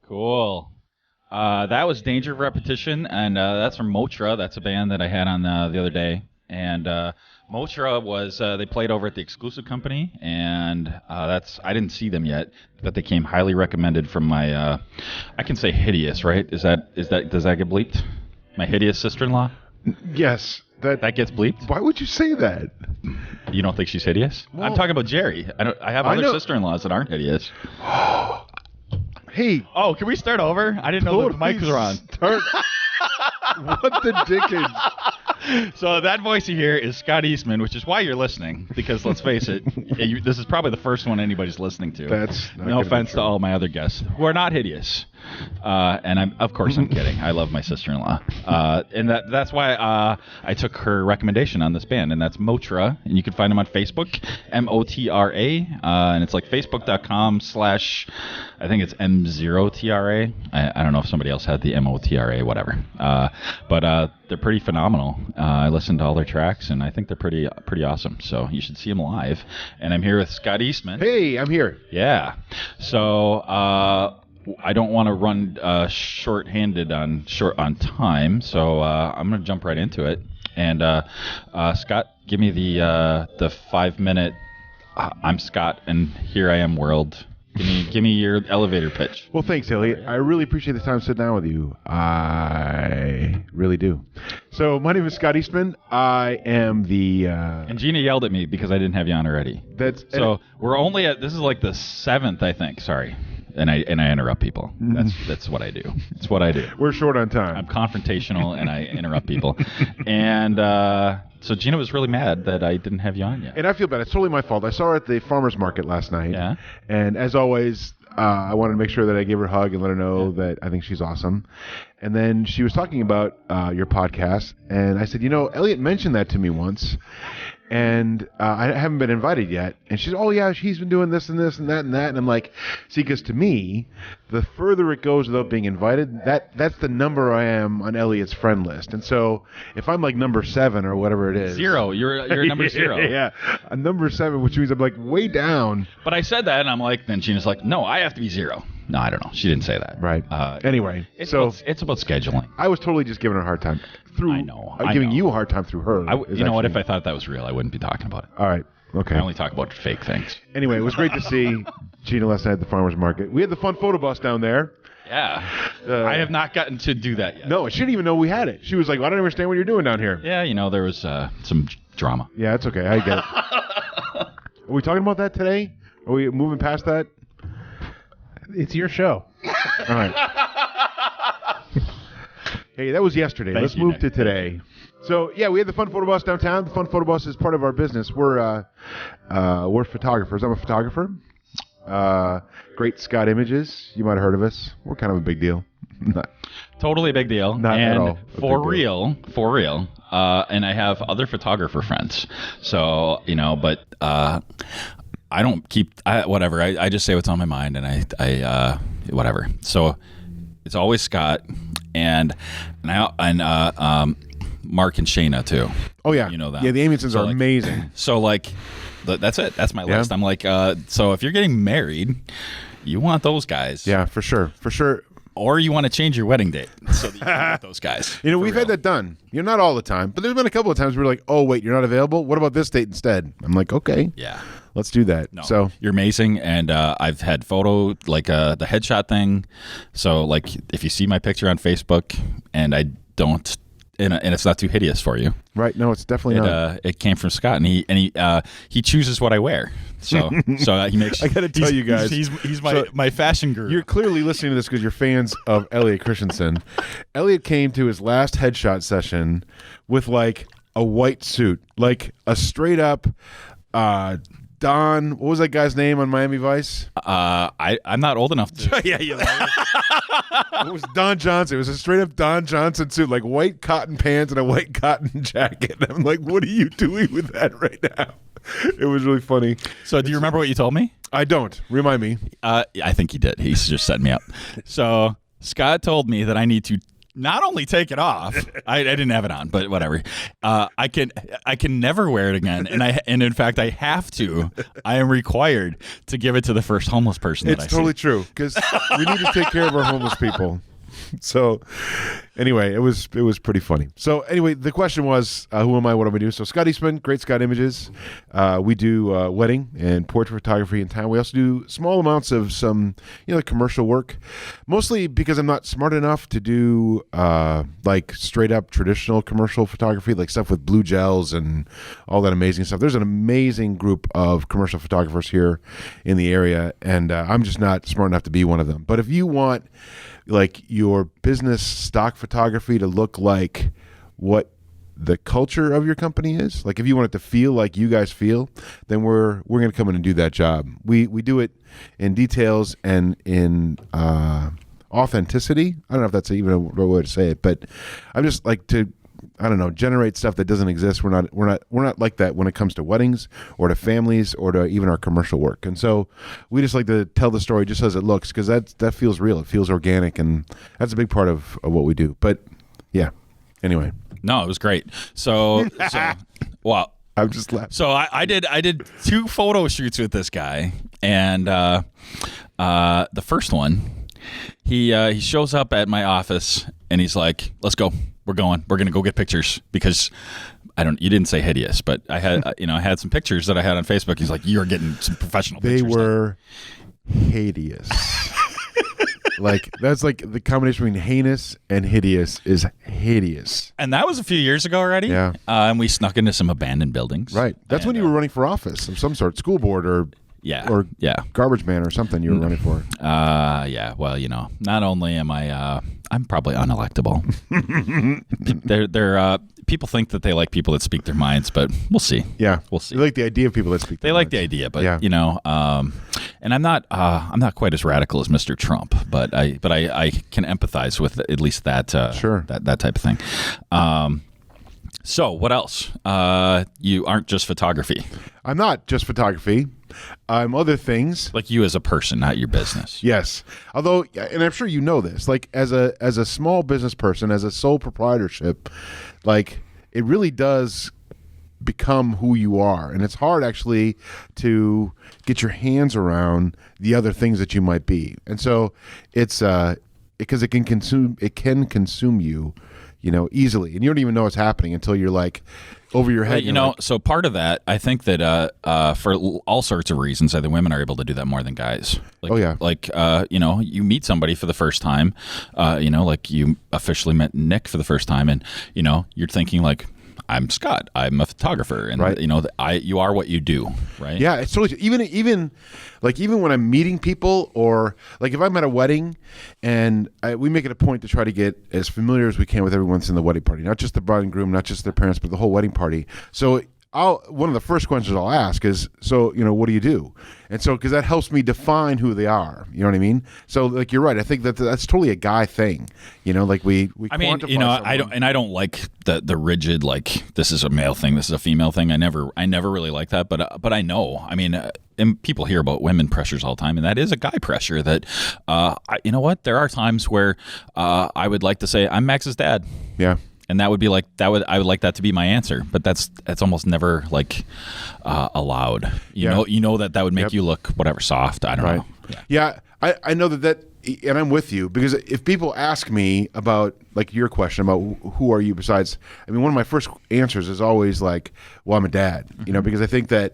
Cool. That was Danger of Repetition, and that's from Motra. That's a band that I had on the other day. And Motra was they played over at the Exclusive Company, and I didn't see them yet, but they came highly recommended from my I can say hideous, right? Does that get bleeped? My hideous sister-in-law? Yes. That gets bleeped? Why would you say that? You don't think she's hideous? Well, I'm talking about Jerry. I have other sister-in-laws that aren't hideous. Hey. Oh, can we start over? I didn't know the mics were on. What the dickens? So that voice you hear is Scott Eastman, which is why you're listening. Because let's face it, this is probably the first one anybody's listening to. That's not no offense to all my other guests who are not hideous. And I'm kidding. I love my sister-in-law, and that's why I took her recommendation on this band, and that's Motra, and you can find them on Facebook, Motra, and it's like facebook.com/ I think it's M0TRA. I don't know if somebody else had the MOTRA, whatever. But they're pretty phenomenal. I listened to all their tracks, and I think they're pretty awesome. So you should see them live. And I'm here with Scott Eastman. Hey, I'm here. Yeah. So I don't want to run short-handed on time, so I'm going to jump right into it. And Scott, give me the 5-minute. I'm Scott, and here I am, world. Give me your elevator pitch. Well, thanks, Elliot. I really appreciate the time sitting down with you. I really do. So my name is Scott Eastman. I am the... And Gina yelled at me because I didn't have you on already. We're only at... This is like the 7th, I think. Sorry. And I interrupt people. That's what I do. It's what I do. We're short on time. I'm confrontational, and I interrupt people. And so Gina was really mad that I didn't have you on yet. And I feel bad. It's totally my fault. I saw her at the farmer's market last night. Yeah. And as always, I wanted to make sure that I gave her a hug and let her know that I think she's awesome. And then she was talking about your podcast, and I said, Elliot mentioned that to me once. And I haven't been invited yet. And she's, oh, yeah, he's been doing this and this and that and that. And I'm like, see, because to me, the further it goes without being invited, that's the number I am on Elliot's friend list. And so if I'm like number 7 or whatever it is. 0. You're number 0. Yeah. I'm number 7, which means I'm like way down. But I said that, and I'm like, then Gina's like, no, I have to be 0. No, I don't know. She didn't say that. Right. Anyway, it's about scheduling. I was totally just giving her a hard time. I know. Giving you a hard time through her. You know what? If I thought that was real, I wouldn't be talking about it. All right. Okay. I only talk about fake things. Anyway, it was great to see Gina last night at the farmer's market. We had the fun photo bus down there. Yeah. I have not gotten to do that yet. No, she didn't even know we had it. She was like, well, I don't understand what you're doing down here. Yeah, there was some drama. Yeah, it's okay. I get it. Are we talking about that today? Are we moving past that? It's your show. All right. Hey, that was yesterday. Let's move to today. So, yeah, we had the Fun Photo Bus downtown. The Fun Photo Bus is part of our business. We're photographers. I'm a photographer. Great Scott Images. You might have heard of us. We're kind of a big deal. Totally a big deal. Not and at all. For real. And I have other photographer friends. So, but I don't keep whatever. I just say what's on my mind, and I whatever. So it's always Scott and Mark and Shayna too. Oh yeah, you know that. Yeah, the Amundsens are amazing. So that's it. That's my list. I'm like, so if you're getting married, you want those guys. Yeah, for sure. Or you want to change your wedding date so that you can get those guys. We've had that done. Not all the time, but there's been a couple of times where we're like, oh, wait, you're not available? What about this date instead? I'm like, okay. Yeah. Let's do that. No, so you're amazing, and I've had photo, the headshot thing. So, if you see my picture on Facebook, and I don't... And it's not too hideous for you, right? No, it's definitely not. It came from Scott, and he chooses what I wear. So he makes. I got to tell you guys, he's my fashion guru. You're clearly listening to this because you're fans of Elliot Christensen. Elliot came to his last headshot session with a white suit, a straight up. Don, what was that guy's name on Miami Vice? I'm not old enough to. Yeah. It was Don Johnson. It was a straight up Don Johnson suit, white cotton pants and a white cotton jacket. I'm like, what are you doing with that right now? It was really funny. So, do you remember what you told me? I don't. Remind me. I think he did. He's just setting me up. So, Scott told me that I need to not only take it off, I didn't have it on, but whatever. I can never wear it again, and in fact I have to. I am required to give it to the first homeless person. It's totally true, because we need to take care of our homeless people. So anyway, it was pretty funny. So anyway, the question was, who am I? What do I do? So Scott Eastman, Great Scott Images. We do wedding and portrait photography in town. We also do small amounts of some, commercial work, mostly because I'm not smart enough to do like straight up traditional commercial photography, like stuff with blue gels and all that amazing stuff. There's an amazing group of commercial photographers here in the area, and I'm just not smart enough to be one of them. But if you want like your business stock photography to look like what the culture of your company is, like if you want it to feel like you guys feel, then we're going to come in and do that job. We do it in details and in authenticity. I don't know if that's even a real way to say it, but I'm just like to, I don't know, generate stuff that doesn't exist. We're not like that when it comes to weddings or to families or to even our commercial work. And so we just like to tell the story just as it looks, because that feels real. It feels organic, and that's a big part of what we do. But yeah, anyway. No, it was great. So well, I'm just laughing. So I did 2 photo shoots with this guy, and the first one, he shows up at my office and he's like, "Let's go. We're going to go get pictures," because you didn't say hideous, but I had I had some pictures that I had on Facebook. He's like, "You're getting some professional pictures." They were hideous. Like, that's like the combination between heinous and hideous is hideous. And that was a few years ago already. Yeah. And we snuck into some abandoned buildings. Right. That's when you were running for office of some sort, school board or garbage man or something you were running for. Yeah. Well, not only am I'm probably unelectable. They're people think that they like people that speak their minds, but we'll see. Yeah, we'll see. They like the idea of people that speak. They like the idea, but and I'm not quite as radical as Mr. Trump, but I can empathize with at least that that type of thing. So what else? You aren't just photography. I'm not just photography. I'm other things. Like you as a person, not your business. Yes. Although, and I'm sure you know this, like as a small business person, as a sole proprietorship, like it really does become who you are. And it's hard actually to get your hands around the other things that you might be. And so it's because it can consume you, easily. And you don't even know what's happening until you're like over your head. So part of that, I think that for all sorts of reasons, I think women are able to do that more than guys. You meet somebody for the first time, like you officially met Nick for the first time, and you're thinking like, I'm Scott. I'm a photographer, and right. You are what you do, right? Yeah, it's totally even when I'm meeting people, or like if I'm at a wedding, and we make it a point to try to get as familiar as we can with everyone that's in the wedding party, not just the bride and groom, not just their parents, but the whole wedding party. So one of the first questions I'll ask is, what do you do? And so, because that helps me define who they are, you know what I mean? So, like, you're right. I think that's totally a guy thing, like we. I mean, I don't like the rigid, like, this is a male thing, this is a female thing. I never really like that, but I know. I mean, and people hear about women pressures all the time, and that is a guy pressure. That, you know what? There are times where I would like to say, I'm Max's dad. Yeah. And that would be like I would like that to be my answer, but that's almost never like allowed. You know that would make you look whatever soft. I don't know. Yeah, I know that, and I'm with you, because if people ask me about like your question about who are you besides, I mean, one of my first answers is always like, well, I'm a dad. Mm-hmm. Because I think that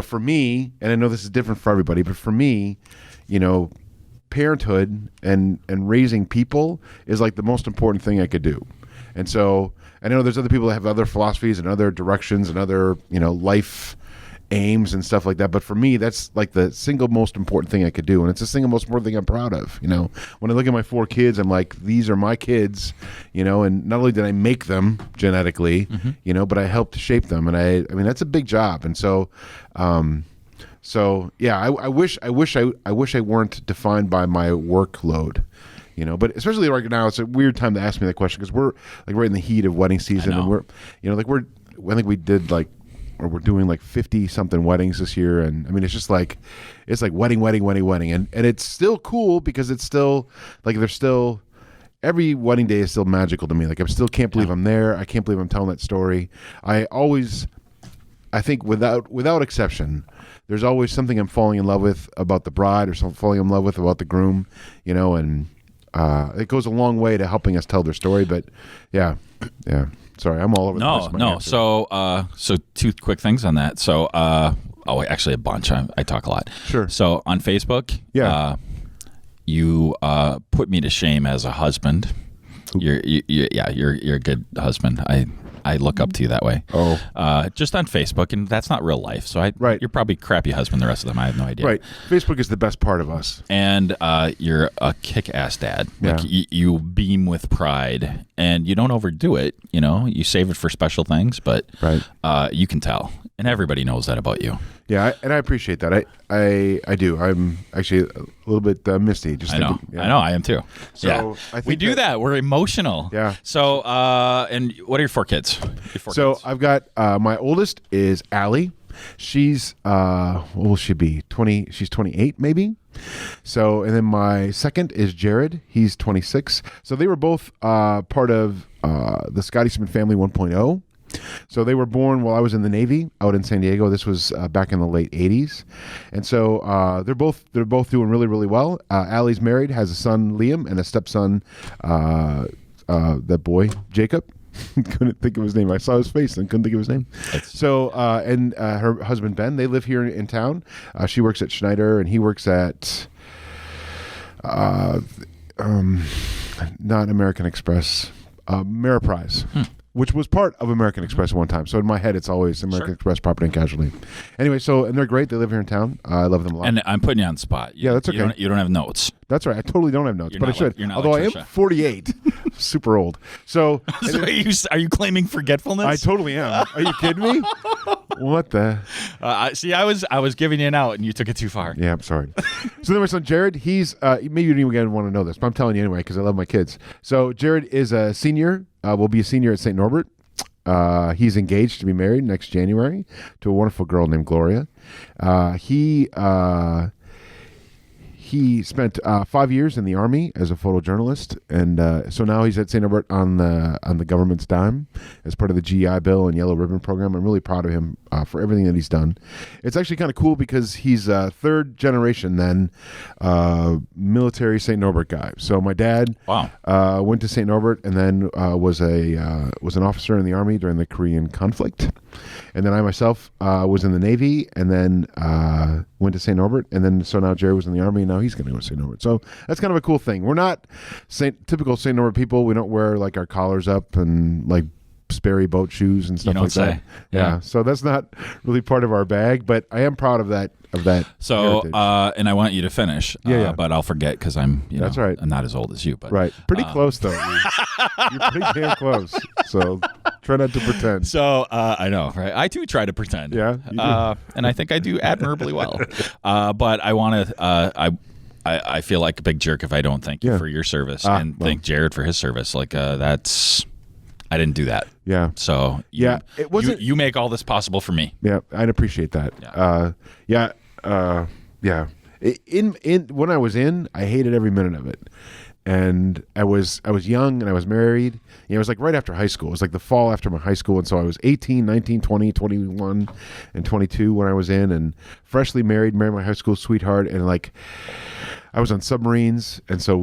for me, and I know this is different for everybody, but for me, parenthood and raising people is like the most important thing I could do. And so I know there's other people that have other philosophies and other directions and other, life aims and stuff like that. But for me, that's like the single most important thing I could do. And it's the single most important thing I'm proud of. When I look at my 4 kids, I'm like, these are my kids, and not only did I make them genetically, mm-hmm. But I helped shape them. And I mean, that's a big job. And so, yeah, I wish I weren't defined by my workload. But especially right now, it's a weird time to ask me that question, because we're like right in the heat of wedding season, and I think we did we're doing like 50 something weddings this year, and I mean it's like wedding, and it's still cool because it's still like there's still every wedding day is still magical to me. Like I still can't believe I'm there. I can't believe I'm telling that story. I think without exception, there's always something I'm falling in love with about the bride or something falling in love with about the groom, and it goes a long way to helping us tell their story. But yeah. Sorry, I'm all over the place. No. So 2 quick things on that. So, actually a bunch. I talk a lot. Sure. So on Facebook, you put me to shame as a husband. You're a good husband. I look up to you that way. Oh. Just on Facebook, and that's not real life. So you're probably a crappy husband the rest of them. I have no idea. Right. Facebook is the best part of us. And you're a kick-ass dad. Like you beam with pride, and you don't overdo it. You save it for special things, but you can tell, and everybody knows that about you. Yeah, and I appreciate that. I do. I'm actually a little bit misty. I know. I am too. So I think we do that. We're emotional. Yeah. So, and what are your 4 kids? I've got my oldest is Allie. She's what will she be? 20. She's 28, maybe. So, and then my second is Jared. He's 26. So they were both part of the Scott Eastman family 1.0. So they were born while I was in the Navy out in San Diego. This was back in the late 80s. And so they're both doing really, really well. Allie's married, has a son, Liam, and a stepson, that boy, Jacob. Couldn't think of his name. I saw his face and couldn't think of his name. So, and her husband, Ben, they live here in town. She works at Schneider, and he works at not American Express, Ameriprise. Which was part of American Express at one time. So in my head, it's always American Express Property and Casualty. Anyway, and they're great. They live here in town. I love them a lot. And I'm putting you on the spot. That's okay. You don't have notes. That's right. I totally don't have notes, but I should. Although like I am 48, super old. So, are you claiming forgetfulness? I totally am. Are you kidding me? What the? See, I was giving you an out, and you took it too far. Yeah, I'm sorry. So then my son Jared, he's maybe you didn't even want to know this, but I'm telling you anyway because I love my kids. So Jared is a senior. Will be a senior at St. Norbert. He's engaged to be married next January to a wonderful girl named Gloria. He spent 5 years in the Army as a photojournalist, and so now he's at St. Norbert on the government's dime as part of the GI Bill and Yellow Ribbon program. I'm really proud of him for everything that he's done. It's actually kind of cool because he's a third generation then military St. Norbert guy. So my dad went to St. Norbert and then was an officer in the Army during the Korean conflict. And then I myself was in the Navy and then went to St. Norbert. And then so now Jerry was in the Army and now he's going to go to St. Norbert. So that's kind of a cool thing. We're not typical St. Norbert people. We don't wear like our collars up and like Sperry boat shoes and stuff like that. Yeah. So that's not really part of our bag, but I am proud of that. So, heritage. And I want you to finish. But I'll forget because that's right. I'm not as old as you. But right. Pretty close though. You're pretty damn close. So try not to pretend. So I know, right? I too try to pretend. Yeah. You do. And I think I do admirably well. But I want to. I feel like a big jerk if I don't thank you for your service and thank Jared for his service. Like that's. I didn't do that. Yeah. So it wasn't. You make all this possible for me. Yeah, I'd appreciate that. Yeah. When I was in, I hated every minute of it, and I was young and I was married. It was like right after high school. It was like the fall after my high school, and so I was 18, 19, 20, 21, and 22 when I was in, and freshly married my high school sweetheart, and like I was on submarines, and so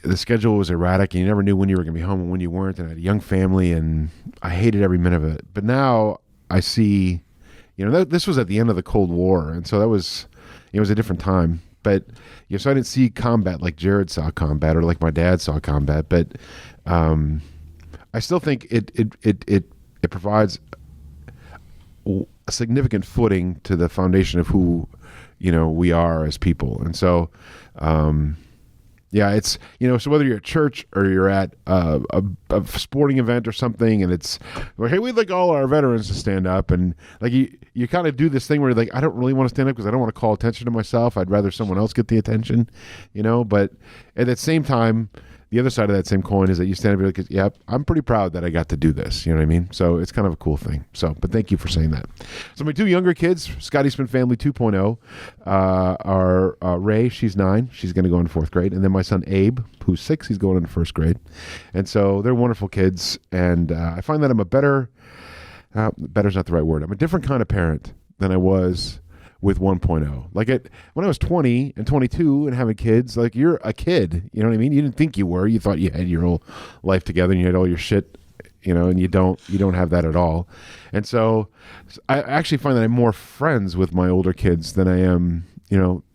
the schedule was erratic, and you never knew when you were going to be home and when you weren't, and I had a young family, and I hated every minute of it. But now I see, this was at the end of the Cold War, and so it was a different time. But so I didn't see combat like Jared saw combat or like my dad saw combat. But I still think it provides a significant footing to the foundation of who we are as people, and so. Yeah, it's, so whether you're at church or you're at a sporting event or something, and it's like, hey, we'd like all our veterans to stand up, and like you kind of do this thing where you're like, I don't really want to stand up because I don't want to call attention to myself. I'd rather someone else get the attention, but at the same time, the other side of that same coin is that you stand up and be like, yep, I'm pretty proud that I got to do this. You know what I mean? So it's kind of a cool thing. So, but thank you for saying that. So my 2 younger kids, Scott Eastman Family 2.0, are Ray, she's 9. She's going to go into 4th grade. And then my son Abe, who's 6, he's going into 1st grade. And so they're wonderful kids. And I find that I'm a better's not the right word. I'm a different kind of parent than I was with 1.0. Like when I was 20 and 22 and having kids, like you're a kid, you know what I mean? You didn't think you were. You thought you had your whole life together and you had all your shit, and you don't have that at all. And so I actually find that I'm more friends with my older kids than I am,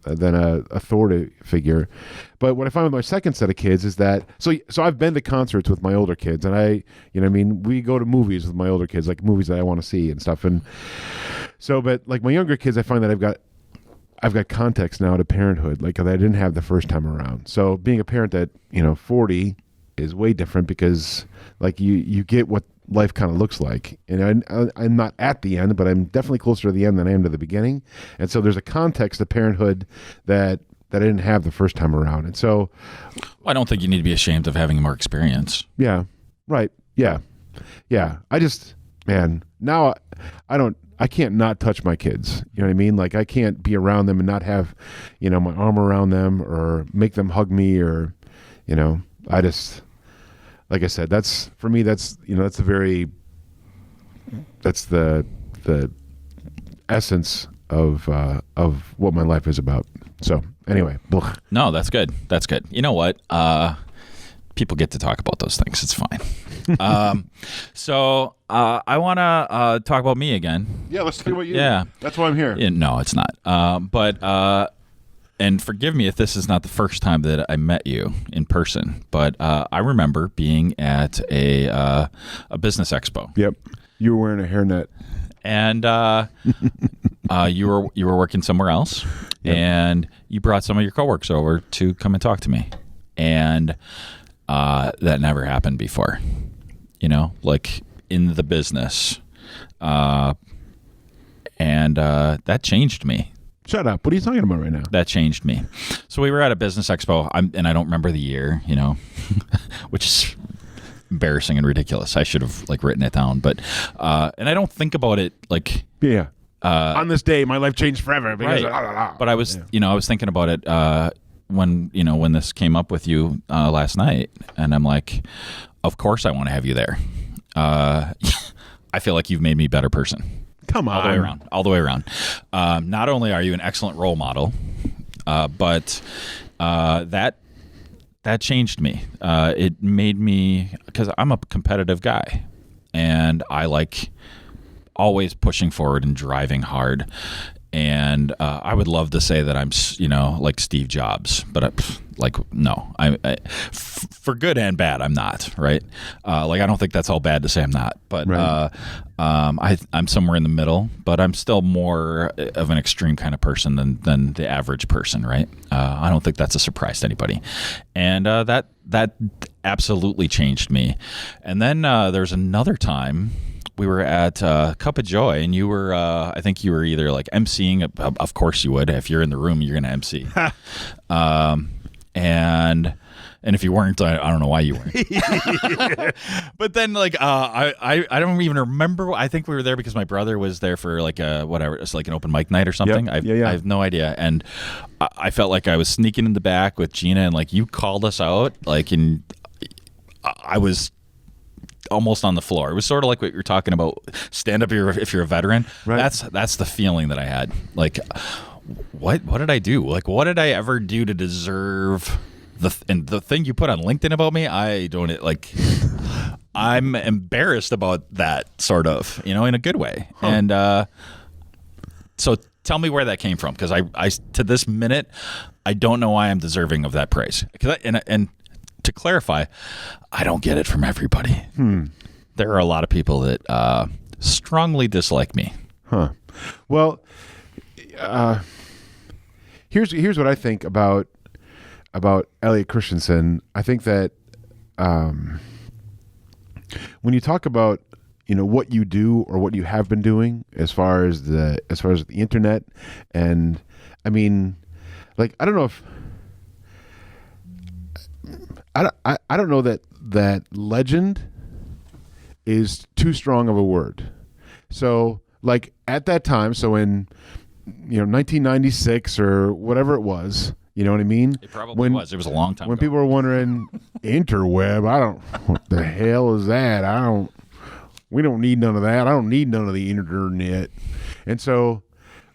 than a authority figure. But what I find with my second set of kids is that, so I've been to concerts with my older kids, and we go to movies with my older kids, like movies that I want to see and stuff. And so, but like my younger kids, I find that I've got context now to parenthood, like that I didn't have the first time around. So being a parent at, 40 is way different because like you get what life kind of looks like. And I'm not at the end, but I'm definitely closer to the end than I am to the beginning. And so there's a context to parenthood that I didn't have the first time around. And so I don't think you need to be ashamed of having more experience. Yeah. Right. Yeah. Yeah. I just, man, now I can't not touch my kids. You know what I mean? Like I can't be around them and not have, my arm around them or make them hug me or, I just, like I said, that's for me, that's the essence of what my life is about. So anyway. No, that's good. That's good. You know what? People get to talk about those things. It's fine. So I want to talk about me again. Yeah, let's talk about you. Yeah. That's why I'm here. Yeah, no, it's not. And forgive me if this is not the first time that I met you in person, but I remember being at a business expo. Yep. You were wearing a hairnet. And you were working somewhere else, yep. And you brought some of your coworkers over to come and talk to me, and that never happened before, like in the business, and that changed me. Shut up! What are you talking about right now? That changed me. So we were at a business expo, and I don't remember the year, which is embarrassing and ridiculous. I should have written it down, but and I don't think about it like on this day my life changed forever. Because right. But I was I was thinking about it when this came up with you last night, and I'm like, of course I want to have you there. I feel like you've made me a better person. Come on, all the way around. Not only are you an excellent role model, but that changed me. It made me, because I'm a competitive guy, and I like always pushing forward and driving hard. And I would love to say that I'm, like Steve Jobs, but no. For good and bad, I'm not, right? I don't think that's all bad to say I'm not, but right. I'm somewhere in the middle, but I'm still more of an extreme kind of person than the average person, right? I don't think that's a surprise to anybody, and that absolutely changed me. And then there's another time. We were at Cup of Joy, and you were, I think you were either emceeing. Of course you would. If you're in the room, you're going to MC. And if you weren't, I don't know why you weren't. But then, I don't even remember. I think we were there because my brother was there for whatever. It's like an open mic night or something. Yep. I have no idea. And I felt like I was sneaking in the back with Gina, and you called us out, and I was almost on the floor. It was sort of like what you're talking about. Stand up if you're a veteran. Right. That's the feeling that I had. What did I do? What did I ever do to deserve the thing you put on LinkedIn about me? I don't I'm embarrassed about that, sort of, in a good way. Huh. And so tell me where that came from, because I to this minute I don't know why I'm deserving of that praise. And to clarify, I don't get it from everybody. There are a lot of people that strongly dislike me. Huh. Well, here's what I think about Elliot Christensen. I think that when you talk about what you do or what you have been doing as far as the internet, and I mean, I don't know if I don't know that legend is too strong of a word. So like at that time, so in 1996 or whatever it was, you know what I mean? It probably was. It was a long time when ago. people were wondering interweb, what the hell is that? We don't need none of that. I don't need none of the internet. And so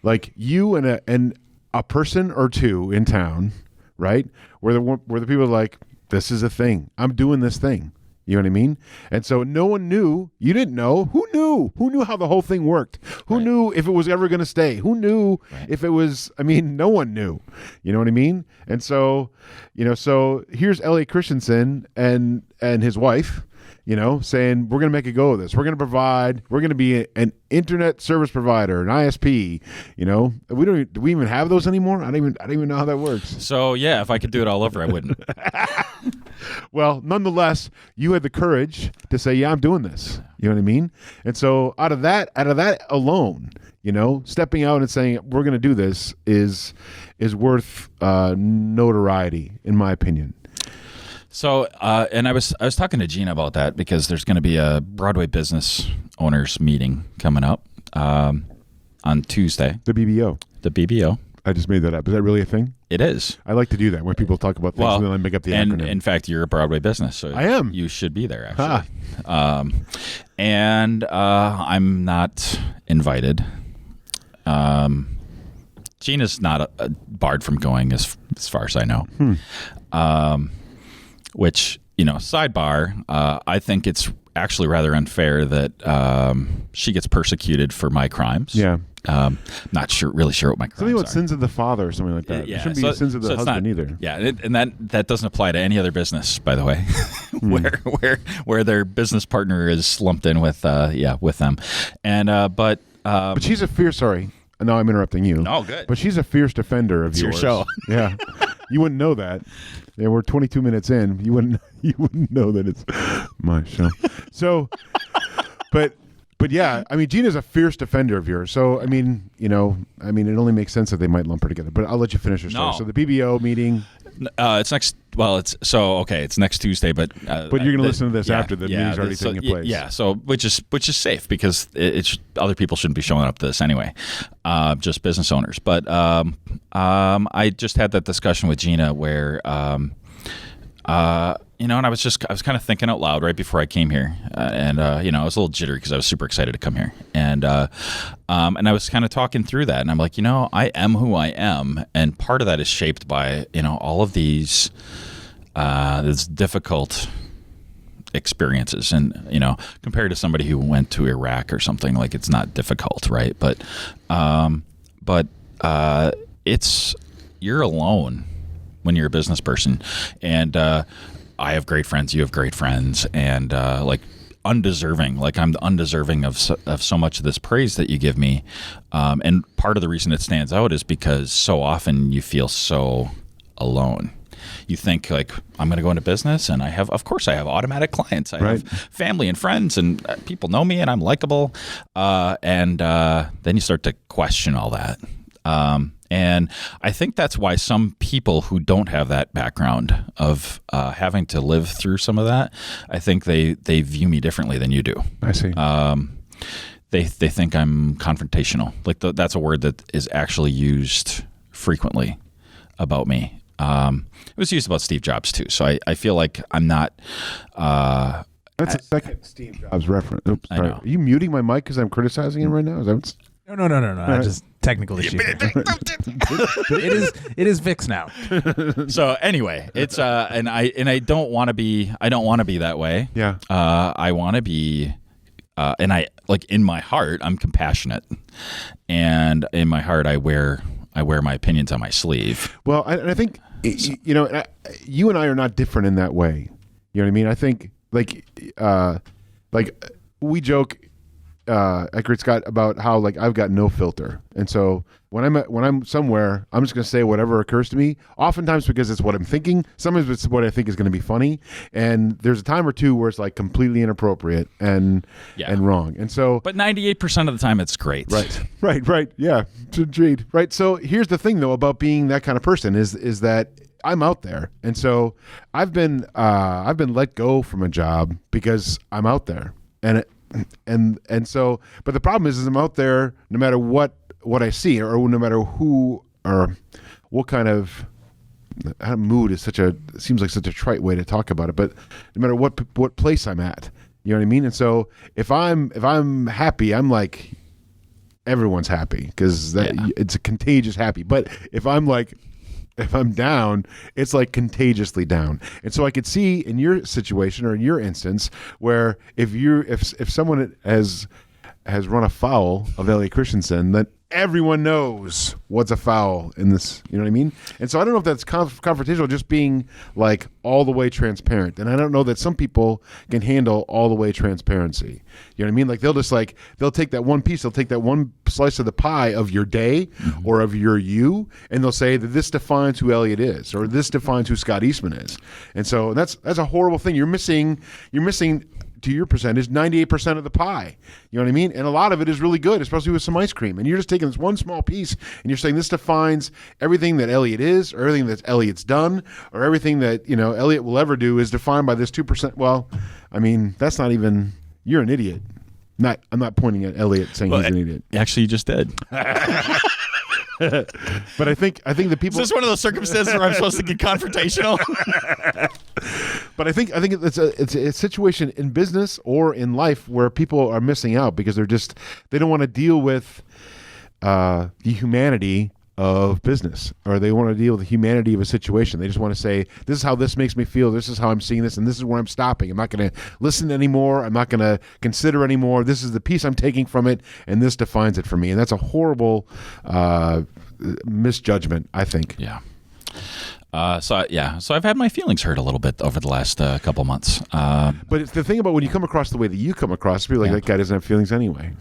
like you and a person or two in town, right? Where the people are like, this is a thing. I'm doing this thing. You know what I mean? And so no one knew. You didn't know. Who knew? Who knew how the whole thing worked? Who knew if it was ever going to stay? Who knew if it was? I mean, no one knew. You know what I mean? And so, so here's Elliot Christensen and his wife, saying we're going to make a go of this. We're going to be an internet service provider, an ISP. Do we even have those anymore? I don't even know how that works. So yeah, if I could do it all over, I wouldn't. Well, nonetheless, you had the courage to say, yeah, I'm doing this. You know what I mean? And so out of that alone, stepping out and saying we're going to do this is worth notoriety, in my opinion. So, and I was talking to Gina about that because there's going to be a Broadway business owners meeting coming up on Tuesday. The BBO. The BBO. I just made that up. Is that really a thing? It is. I like to do that when people talk about things and then I make up the acronym. In fact, you're a Broadway business, so I am. You should be there, actually. And I'm not invited. Gina's not barred from going as far as I know. Which, sidebar, I think it's actually rather unfair that she gets persecuted for my crimes. Yeah. Not really sure what my crimes something about are. sins of the father or something like that. Yeah. It shouldn't be sins of the husband either. Yeah, and that doesn't apply to any other business, by the way, where their business partner is lumped in with them. And but she's a fierce. Sorry, now I'm interrupting you. No, good. But she's a fierce defender of it's yours. your show. Yeah, you wouldn't know that. Yeah, we're 22 minutes in. You wouldn't know that it's my show. So, but yeah, I mean, Gina's a fierce defender of yours. So, I mean, it only makes sense that they might lump her together. But I'll let you finish your story. No. So the BBO meeting. It's next. Well, it's next Tuesday, but you're going to listen to this after the meeting's already taking place. Yeah, so which is safe because it's other people shouldn't be showing up to this anyway, just business owners. But I just had that discussion with Gina where. And I was kind of thinking out loud right before I came here, and I was a little jittery because I was super excited to come here, and I was kind of talking through that, and I'm like, I am who I am, and part of that is shaped by all of these difficult experiences, and compared to somebody who went to Iraq or something, like it's not difficult, right? But you're alone when you're a business person, and I have great friends, you have great friends, and undeserving, I'm undeserving of so much of this praise that you give me, and part of the reason it stands out is because so often you feel so alone. You think I'm going to go into business, and of course I have automatic clients. I have family and friends, and people know me, and I'm likable, and then you start to question all that. And I think that's why some people who don't have that background of having to live through some of that, I think they view me differently than you do. I see. They think I'm confrontational. That's a word that is actually used frequently about me. It was used about Steve Jobs too. So I feel like I'm not. That's a second Steve Jobs reference. Oops, sorry. I know. Are you muting my mic because I'm criticizing him right now? Is that what's... No. I just technical issue. It is fixed now. So anyway, it's and I don't want to be. I don't want to be that way. Yeah. I want to be. And I in my heart, I'm compassionate, and in my heart, I wear my opinions on my sleeve. Well, I think you and I are not different in that way. You know what I mean? I think we joke. At Great Scott about how I've got no filter, and so when I'm somewhere, I'm just gonna say whatever occurs to me. Oftentimes because it's what I'm thinking. Sometimes it's what I think is gonna be funny, and there's a time or two where it's completely inappropriate and wrong. And so, but 98% of the time, it's great. Right. Yeah, indeed. Right. So here's the thing though about being that kind of person is that I'm out there, and so I've been let go from a job because I'm out there, and so. But the problem is I'm out there no matter what I see, or no matter who or what kind of mood is seems like such a trite way to talk about it. But no matter what place I'm at, you know what I mean. And so if I'm happy, I'm like everyone's happy because it's a contagious happy. But if I'm down, it's like contagiously down. And so I could see in your situation or in your instance where if someone has run afoul of Elliot Christensen, that everyone knows what's a foul in this, you know what I mean? And so I don't know if that's confrontational, just being like all the way transparent. And I don't know that some people can handle all the way transparency. You know what I mean? Like they'll take that one piece, they'll take that one slice of the pie of your day or of your you, and they'll say that this defines who Elliot is, or this defines who Scott Eastman is. And so that's a horrible thing. You're missing to your percentage, 98% of the pie. You know what I mean? And a lot of it is really good, especially with some ice cream. And you're just taking this one small piece and you're saying this defines everything that Elliot is, or everything that Elliot's done, or everything that, Elliot will ever do is defined by this 2%. Well, I mean, that's not even, you're an idiot. I'm not pointing at Elliot saying he's an idiot. Actually, you just did. But I think the people. Is this one of those circumstances where I'm supposed to get confrontational? But I think it's a situation in business or in life where people are missing out because they don't want to deal with the humanity of business, or they want to deal with the humanity of a situation. They just want to say, this is how this makes me feel, this is how I'm seeing this, and this is where I'm stopping. I'm not going to listen anymore. I'm not going to consider anymore. This is the piece I'm taking from it, and this defines it for me. And that's a horrible misjudgment, I think. Yeah. So I've had my feelings hurt a little bit over the last couple months. But it's the thing about when you come across the way that you come across, people like, that guy doesn't have feelings anyway.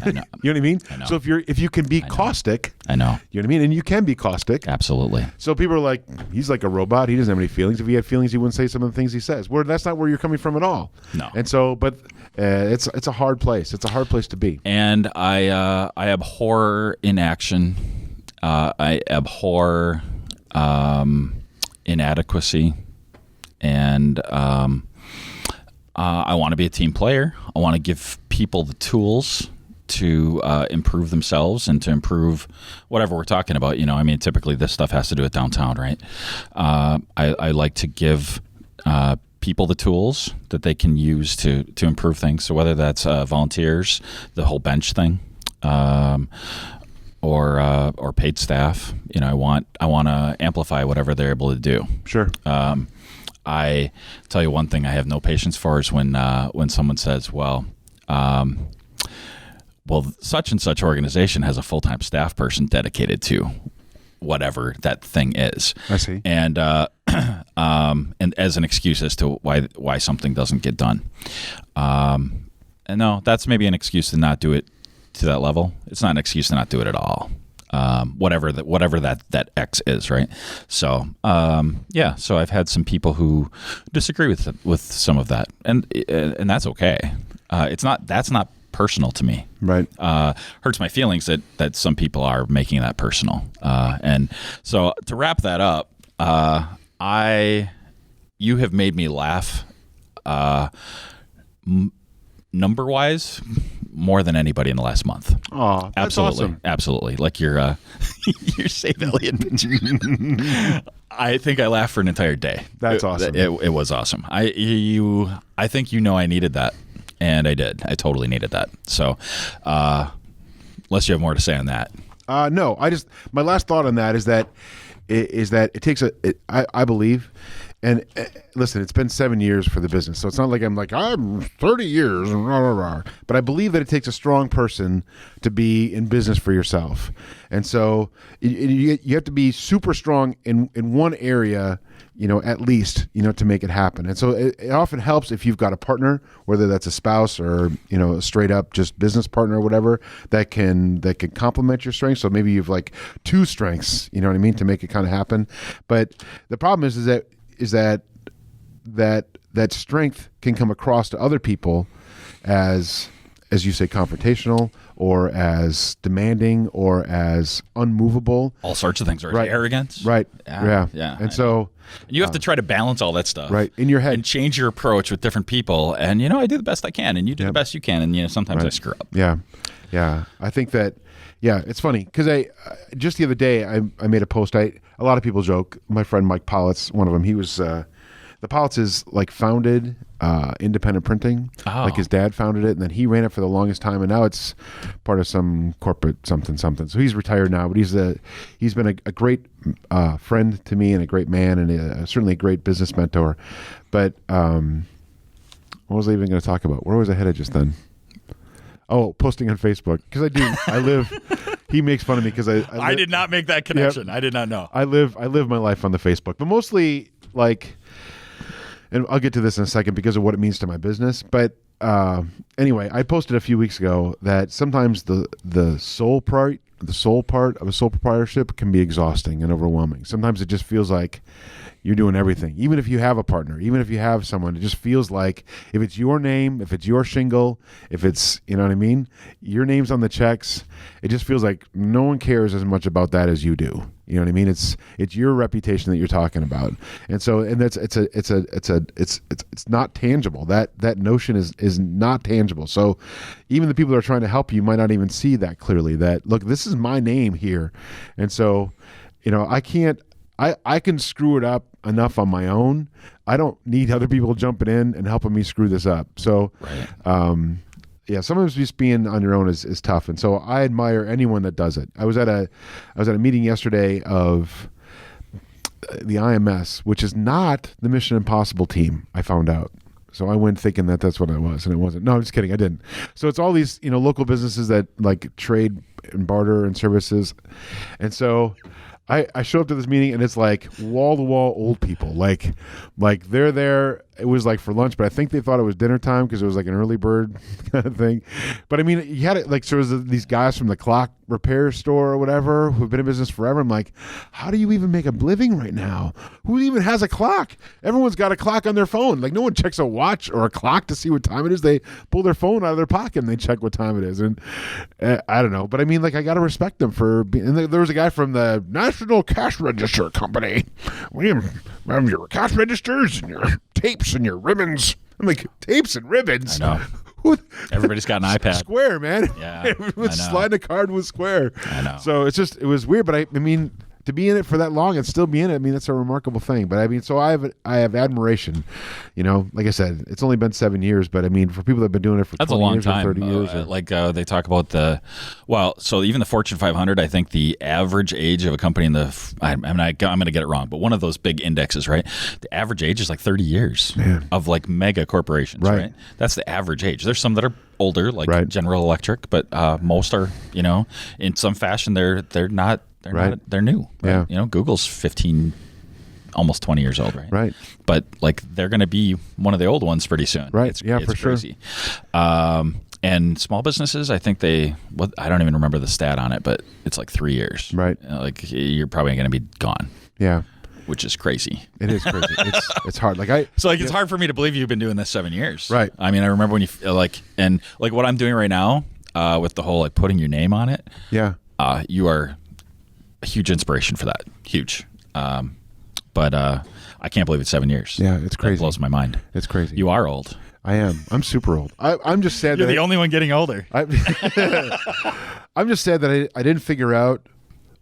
I know. You know what I mean? I know. So if you can be caustic, I know. You know what I mean? And you can be caustic. Absolutely. So people are like, he's like a robot. He doesn't have any feelings. If he had feelings, he wouldn't say some of the things he says. Where that's not where you're coming from at all. No. And so, but it's a hard place. It's a hard place to be. And I abhor inaction. I abhor inadequacy, and I want to be a team player. I want to give people the tools to improve themselves and to improve whatever we're talking about. I mean, typically this stuff has to do with downtown, right? I like to give people the tools that they can use to improve things. So whether that's volunteers, the whole bench thing, or paid staff, I want to amplify whatever they're able to do. Sure. I tell you one thing I have no patience for is when someone says, well, such and such organization has a full-time staff person dedicated to whatever that thing is. I see. And and as an excuse as to why something doesn't get done. And no, that's maybe an excuse to not do it to that level. It's not an excuse to not do it at all. Whatever that X is, right? So so I've had some people who disagree with some of that, and that's okay. That's not personal to me. Right. Hurts my feelings that some people are making that personal. And so to wrap that up, you have made me laugh, number wise, more than anybody in the last month. Oh, that's awesome. Absolutely. Like your Save Elliot picture. I think I laughed for an entire day. That's awesome. It was awesome. I think I needed that, and I did. I totally needed that. So, unless you have more to say on that. No, my last thought on that is that it takes I believe. And listen, it's been 7 years for the business, so it's not like I'm 30 years and rah, rah, rah. But I believe that it takes a strong person to be in business for yourself, and so you have to be super strong in one area, at least, to make it happen. And so it often helps if you've got a partner, whether that's a spouse or a straight up just business partner or whatever, that can complement your strengths. So maybe you've like two strengths, you know what I mean, to make it kind of happen. But the problem is that strength can come across to other people as you say, confrontational, or as demanding or as unmovable. All sorts of things, right? Right. Arrogance. Right. Yeah. And so and you have to try to balance all that stuff. right in your head And change your approach with different people. And, I do the best I can. And you do the best you can. And, sometimes I screw up. Yeah. I think that, it's funny because I just the other day I made a post. A lot of people joke. My friend Mike Pollitt's one of them. He was the Pollitt's is like founded independent printing. Oh. Like his dad founded it, and then he ran it for the longest time, and now it's part of some corporate something. So he's retired now, but he's been a great friend to me and a great man and certainly a great business mentor. But what was I even going to talk about? Where was I headed just then? Oh, posting on Facebook because I live. He makes fun of me because I did not make that connection. Yep. I did not know. I live my life on the Facebook, but mostly like, and I'll get to this in a second because of what it means to my business. But anyway, I posted a few weeks ago that sometimes the soul part of a sole proprietorship can be exhausting and overwhelming. Sometimes it just feels like you're doing everything. Even if you have a partner, even if you have someone, it just feels like if it's your name, if it's your shingle, if it's, you know what I mean? Your name's on the checks. It just feels like no one cares as much about that as you do. You know what I mean? It's your reputation that you're talking about. And so, and it's not tangible. That notion is not tangible. So even the people that are trying to help you might not even see that clearly, that look, this is my name here. And so, I can screw it up enough on my own. I don't need other people jumping in and helping me screw this up. So, right. Sometimes just being on your own is tough. And so I admire anyone that does it. I was at a meeting yesterday of the IMS, which is not the Mission Impossible team, I found out. So I went thinking that that's what I was, and it wasn't. No, I'm just kidding. I didn't. So it's all these, local businesses that like trade and barter and services. And so I show up to this meeting and it's like wall to wall old people, like they're there. It was like for lunch, but I think they thought it was dinner time because it was like an early bird kind of thing. But I mean, you had it like, so it was these guys from the clock repair store or whatever who've been in business forever. I'm like, how do you even make a living right now? Who even has a clock? Everyone's got a clock on their phone. Like no one checks a watch or a clock to see what time it is. They pull their phone out of their pocket and they check what time it is. And I don't know, but I mean, like I got to respect them for being, and there was a guy from the National Cash Register Company. We have your cash registers and your tapes and your ribbons. I'm like, tapes and ribbons? I know. Everybody's got an iPad. Square, man. Yeah. Everyone's sliding a card with Square. I know. So it was weird, but I mean, to be in it for that long and still be in it, I mean, that's a remarkable thing. But I mean, so I have admiration. Like I said, it's only been 7 years, but I mean, for people that have been doing it for 20 years or 30 years. They talk about so even the Fortune 500, I think the average age of a company in I'm going to get it wrong, but one of those big indexes, right? The average age is like 30 years of like mega corporations, right? That's the average age. There's some that are older, like General Electric, but most are, in some fashion, they're not. They're new. Right? Yeah. Google's 15, almost 20 years old, right? Right. But like they're going to be one of the old ones pretty soon. Right. It's for crazy. Sure. And small businesses, I think I don't even remember the stat on it, but it's like 3 years. Right. Like you're probably going to be gone. Yeah. Which is crazy. It is crazy. It's hard. It's hard for me to believe you've been doing this 7 years. Right. I mean, I remember when you what I'm doing right now with the whole like putting your name on it. Yeah. You are a huge inspiration for that. Huge. But I can't believe it's 7 years. Yeah, it's crazy. That blows my mind. It's crazy. You are old. I am. I'm super old. I'm just sad You're the only one getting older. I'm just sad that I didn't figure out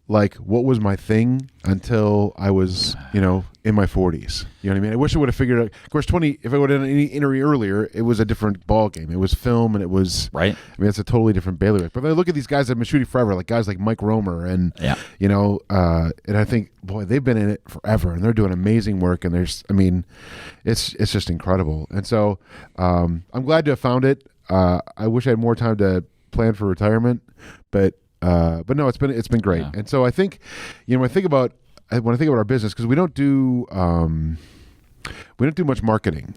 like what was my thing until I was, in my 40s. You know what I mean? I wish I would have figured out. Of course, if I would have done any interview earlier, it was a different ball game. It was film, and it was right. I mean, it's a totally different bailiwick. But then I look at these guys that have been shooting forever, like guys like Mike Romer, and and I think, boy, they've been in it forever, and they're doing amazing work. And it's just incredible. And so I'm glad to have found it. I wish I had more time to plan for retirement, but no, it's been great. Yeah. And so I think, when I think about our business, because we don't do much marketing.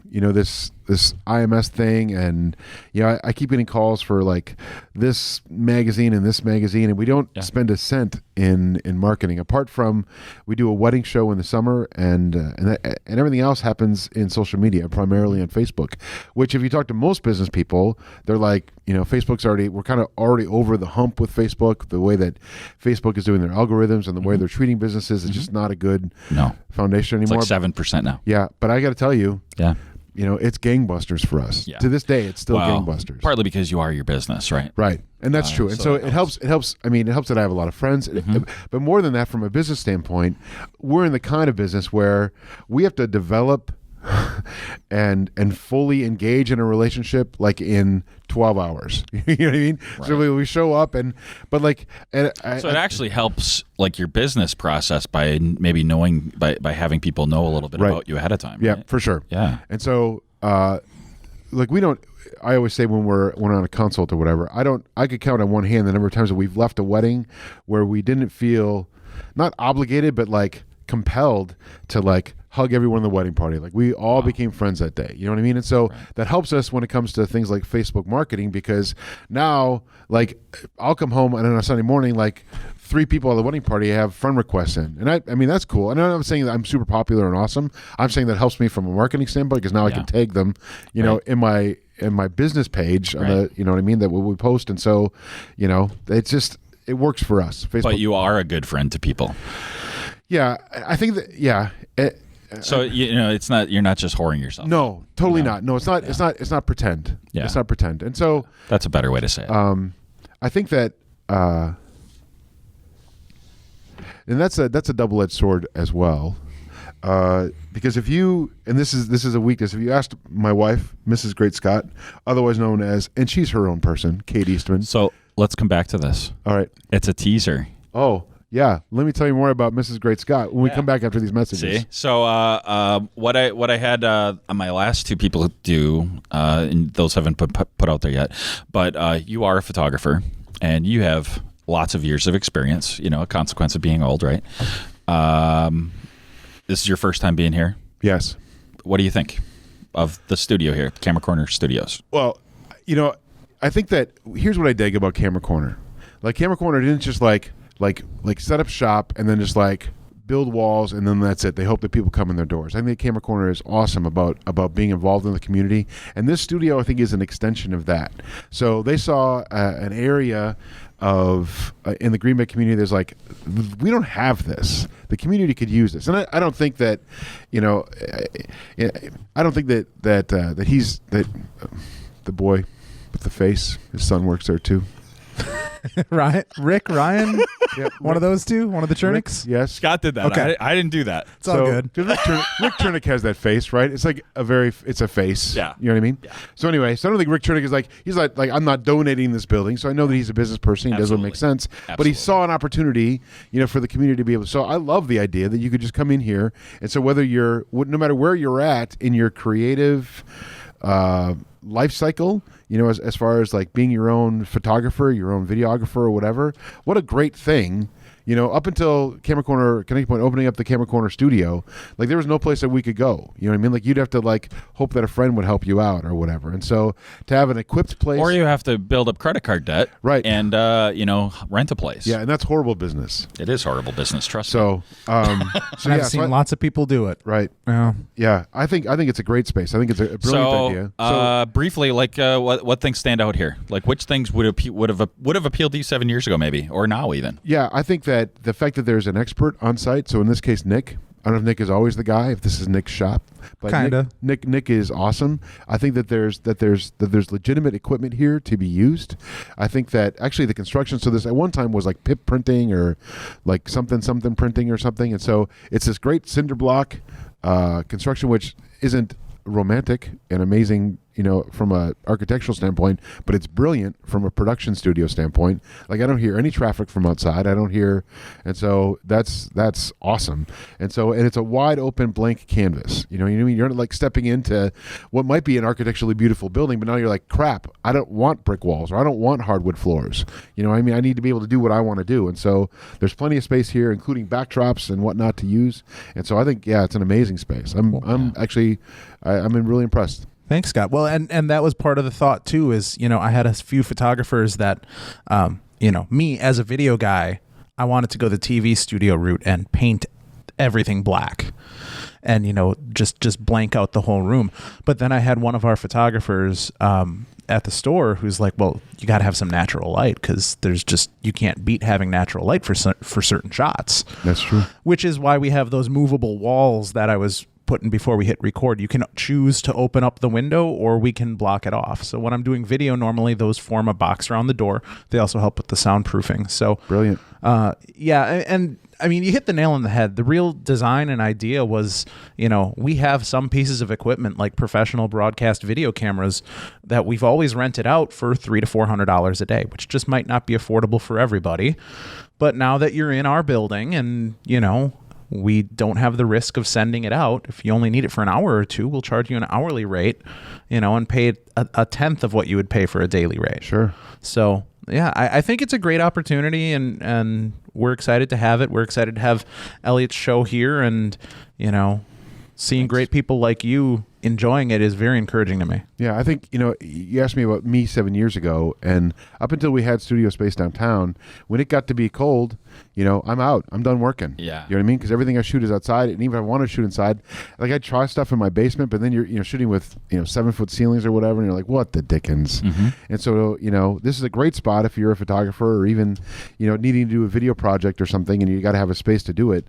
IMS thing, and I keep getting calls for like this magazine and this magazine, and we don't spend a cent in marketing apart from we do a wedding show in the summer, and everything else happens in social media, primarily on Facebook. Which, if you talk to most business people, they're like, Facebook's we're kind of already over the hump with Facebook. The way that Facebook is doing their algorithms and the way they're treating businesses is just not a good foundation anymore. It's like 7% now. Yeah, but I got to tell you, it's gangbusters for us. Yeah. To this day, it's still gangbusters. Partly because you are your business, right? Right, and that's true. And so it helps. It helps. I mean, it helps that I have a lot of friends. But more than that, from a business standpoint, we're in the kind of business where we have to develop and fully engage in a relationship like in 12 hours. You know what I mean? Right. So we show up so it actually helps like your business process by maybe knowing by having people know a little bit about you ahead of time. Yeah, right? for sure. Yeah. And so like we don't, I always say when we're on a consult or whatever, I could count on one hand the number of times that we've left a wedding where we didn't feel not obligated, but like compelled to like hug everyone in the wedding party. Like we all became friends that day. You know what I mean? And so that helps us when it comes to things like Facebook marketing, because now like I'll come home and on a Sunday morning, like 3 people at the wedding party have friend requests in. And I mean, that's cool. And I'm not saying that I'm super popular and awesome. I'm saying that helps me from a marketing standpoint, because now I can tag them, in my business page on the, you know what I mean, that we post. And so, it's just, it works for us. Facebook. But you are a good friend to people. Yeah, I think that, so it's not, you're not just whoring yourself. No, totally not. No, it's not. Yeah. It's not pretend. Yeah. It's not pretend. And so that's a better way to say it. I think that, and that's a double-edged sword as well, because if you, and this is a weakness, if you asked my wife, Mrs. Great Scott, otherwise known as, and she's her own person, Kate Eastman. So let's come back to this. All right. It's a teaser. Oh. Yeah, let me tell you more about Mrs. Great Scott when we come back after these messages. See? So what I had my last 2 people do, and those haven't put out there yet, but you are a photographer, and you have lots of years of experience, a consequence of being old, right? This is your first time being here? Yes. What do you think of the studio here, Camera Corner Studios? Well, I think that here's what I dig about Camera Corner. Like Camera Corner didn't just like set up shop and then just like build walls and then that's it. They hope that people come in their doors. I think Camera Corner is awesome about being involved in the community, and this studio I think is an extension of that. So they saw an area of in the Green Bay community. There's like, we don't have this. The community could use this, and I don't think that I don't think that he's the boy with the face. His son works there too. Ryan, one of those two, one of the Chernicks. Yes, Scott did that. Okay. I didn't do that. It's all good. Rick Chernick has that face, right? It's like it's a face. Yeah, you know what I mean. Yeah. So anyway, so I don't think Rick Chernick is he's like I'm not donating this building. So I know that he's a business person. He doesn't make sense. Absolutely. But he saw an opportunity, for the community to be able. So I love the idea that you could just come in here, and so no matter where you're at in your creative life cycle, as far as like being your own photographer, your own videographer or whatever, what a great thing. Up until Camera Corner, Connecting Point opening up the Camera Corner studio, like there was no place that we could go. You know what I mean? Like you'd have to like hope that a friend would help you out or whatever. And so to have an equipped place, or you have to build up credit card debt, right? And rent a place. Yeah, and that's horrible business. It is horrible business. Trust me. So I've seen lots of people do it. Right. Yeah. Yeah. I think it's a great space. I think it's a brilliant idea. So briefly, like what things stand out here? Like which things would have appealed to you 7 years ago, maybe, or now even? Yeah, I think that the fact that there's an expert on site, so in this case Nick, I don't know if Nick is always the guy, if this is Nick's shop, but kinda. Nick is awesome. I think that there's legitimate equipment here to be used. I think that actually the construction, so this at one time was like pip printing or like something printing or something, and so it's this great cinder block construction, which isn't romantic and amazing, from a architectural standpoint, but it's brilliant from a production studio standpoint. Like I don't hear any traffic from outside. And so that's awesome. And it's a wide open blank canvas. You know what I mean? You're not like stepping into what might be an architecturally beautiful building, but now you're like, crap, I don't want brick walls or I don't want hardwood floors. You know what I mean? I need to be able to do what I want to do. And so there's plenty of space here, including backdrops and whatnot to use. And so I think, it's an amazing space. I'm really impressed. Thanks, Scott. Well, and that was part of the thought too, is, I had a few photographers that, me as a video guy, I wanted to go the TV studio route and paint everything black and, just blank out the whole room. But then I had one of our photographers at the store who's like, well, you got to have some natural light, because you can't beat having natural light for certain shots. That's true. Which is why we have those movable walls that I was putting before we hit record. You can choose to open up the window, or we can block it off. So when I'm doing video, normally those form a box around the door. They also help with the soundproofing. So brilliant. Yeah, and I mean, you hit the nail on the head. The real design and idea was, we have some pieces of equipment like professional broadcast video cameras that we've always rented out for $300 to $400 a day, which just might not be affordable for everybody. But now that you're in our building and, we don't have the risk of sending it out. If you only need it for an hour or two, we'll charge you an hourly rate, and pay a tenth of what you would pay for a daily rate. Sure. So, yeah, I think it's a great opportunity, and we're excited to have it. We're excited to have Elliot's show here, and, seeing great people like you enjoying it is very encouraging to me. Yeah, I think, you asked me about me 7 years ago, and up until we had studio space downtown, when it got to be cold, I'm out. I'm done working. Yeah. You know what I mean? Because everything I shoot is outside, and even if I want to shoot inside, like I try stuff in my basement, but then you're shooting with 7-foot ceilings or whatever, and you're like, what the dickens? Mm-hmm. And so this is a great spot if you're a photographer, or even needing to do a video project or something, and you got to have a space to do it,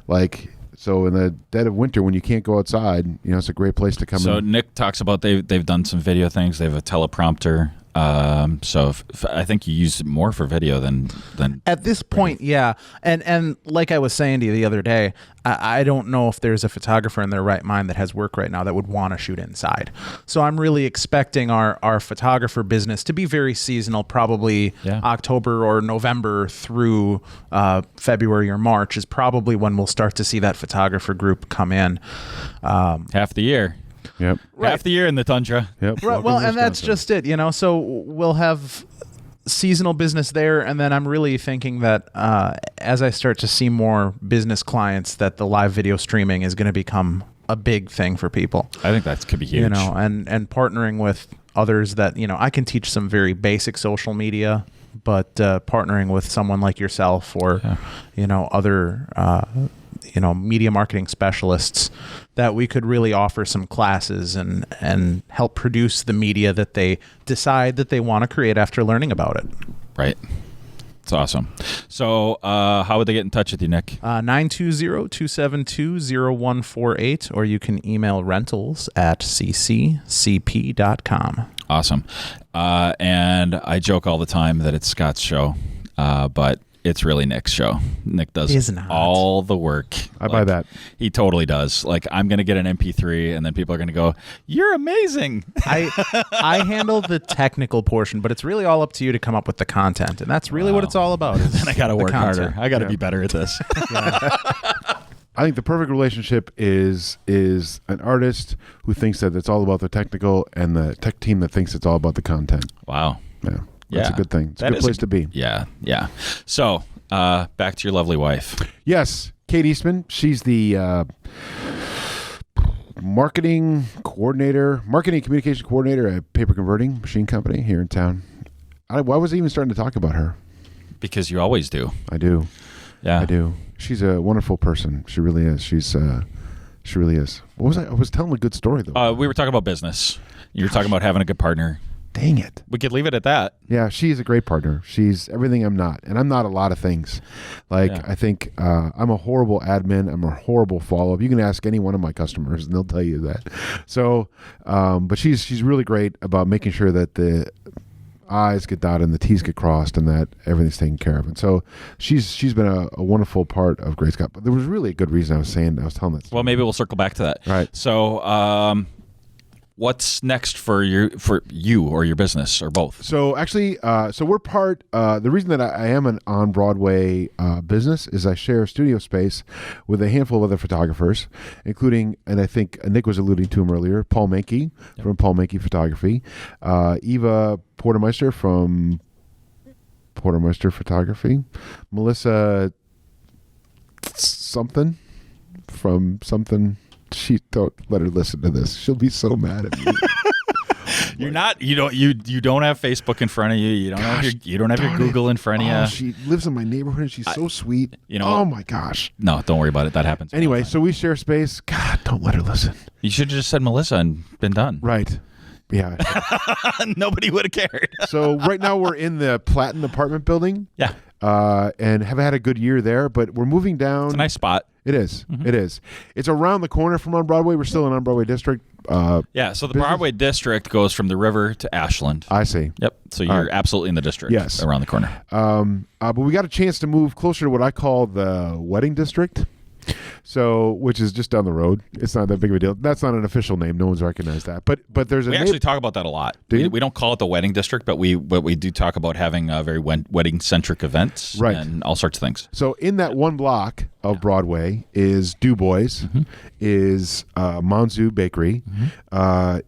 like. So in the dead of winter, when you can't go outside, it's a great place to come in. So Nick talks about they've done some video things. They have a teleprompter. So I think you use it more for video than at this point. Yeah. And like I was saying to you the other day, I don't know if there's a photographer in their right mind that has work right now that would want to shoot inside. So I'm really expecting our photographer business to be very seasonal, probably October or November through February or March is probably when we'll start to see that photographer group come in. Half the year. Yep. Right. Half the year in the tundra. Yep. Right. Well, and that's just it, So we'll have seasonal business there, and then I'm really thinking that as I start to see more business clients, that the live video streaming is going to become a big thing for people. I think that could be huge. And partnering with others that I can teach some very basic social media, but partnering with someone like yourself or other media marketing specialists, that we could really offer some classes and help produce the media that they decide that they want to create after learning about it. Right. It's awesome. So how would they get in touch with you, Nick? 920-272-0148, or you can email rentals@cccp.com. Awesome. And I joke all the time that it's Scott's show, but it's really Nick's show. Nick does all the work. I buy that. He totally does. Like, I'm going to get an MP3, and then people are going to go, "You're amazing." I handle the technical portion, but it's really all up to you to come up with the content, and that's really what it's all about. Then I got to work harder. I got to be better at this. I think the perfect relationship is an artist who thinks that it's all about the technical, and the tech team that thinks it's all about the content. Wow. Yeah. That's a good thing. It's a good place to be. Yeah, yeah. So, back to your lovely wife. Yes, Kate Eastman. She's the marketing communication coordinator at Paper Converting Machine Company here in town. Why was I even starting to talk about her? Because you always do. I do. Yeah. I do. She's a wonderful person. She really is. She really is. What was I was telling a good story, though. We were talking about business. You were talking about having a good partner. Dang it. We could leave it at that. Yeah, she's a great partner. She's everything I'm not. And I'm not a lot of things. I think I'm a horrible admin. I'm a horrible follow-up. You can ask any one of my customers, and they'll tell you that. So, but she's really great about making sure that the I's get dotted and the T's get crossed and that everything's taken care of. And so she's been a wonderful part of Great Scott. But there was really a good reason I was telling that story. Well, maybe we'll circle back to that. Right. So, what's next for you or your business or both? So actually, we're part. The reason that I am an on-Broadway business is I share studio space with a handful of other photographers, including, and I think Nick was alluding to him earlier, Paul Menke from Paul Menke Photography, Eva Portermeister from Portermeister Photography, Melissa something from something don't let her listen to this. She'll be so mad at me. You don't have Facebook in front of you. You don't have your Google in front of you. She lives in my neighborhood and she's so sweet. Oh my gosh. No, don't worry about it. That happens. Anyway, so we share space. God, don't let her listen. You should have just said Melissa and been done. Right. Yeah. Nobody would have cared. So right now we're in the Platten apartment building. Yeah. And have had a good year there, but we're moving down. It's a nice spot. It is. Mm-hmm. It is. It's around the corner from on Broadway. We're still in on Broadway district. So the Broadway district goes from the river to Ashland. I see. Yep. So you're absolutely in the district. Yes. Around the corner. But we got a chance to move closer to what I call the wedding district. So, which is just down the road. It's not that big of a deal. That's not an official name. No one's recognized that. But there's a. We actually talk about that a lot. We don't call it the wedding district, but we do talk about having very wedding centric events, right, and all sorts of things. So in that one block of Broadway is Du Bois, is Monzu Bakery,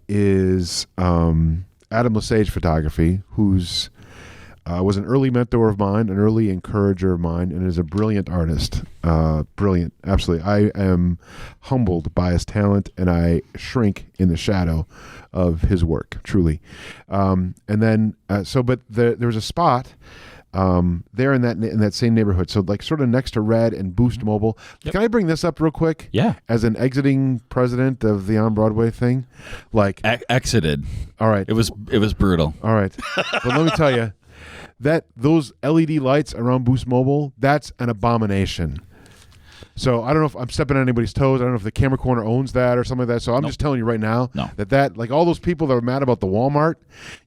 is Adam Lesage Photography, who's was an early mentor of mine, an early encourager of mine, and is a brilliant artist. Brilliant, absolutely. I am humbled by his talent, and I shrink in the shadow of his work, truly. And then, but there was a spot there in that same neighborhood, so like sort of next to Red and Boost Mobile. Yep. Can I bring this up real quick? Yeah. As an exiting president of the On Broadway thing, like exited. All right. It was brutal. All right, but let me tell you. Those LED lights around Boost Mobile, that's an abomination. So I don't know if I'm stepping on anybody's toes. I don't know if the Camera Corner owns that or something like that. So I'm just telling you right now that like all those people that are mad about the Walmart,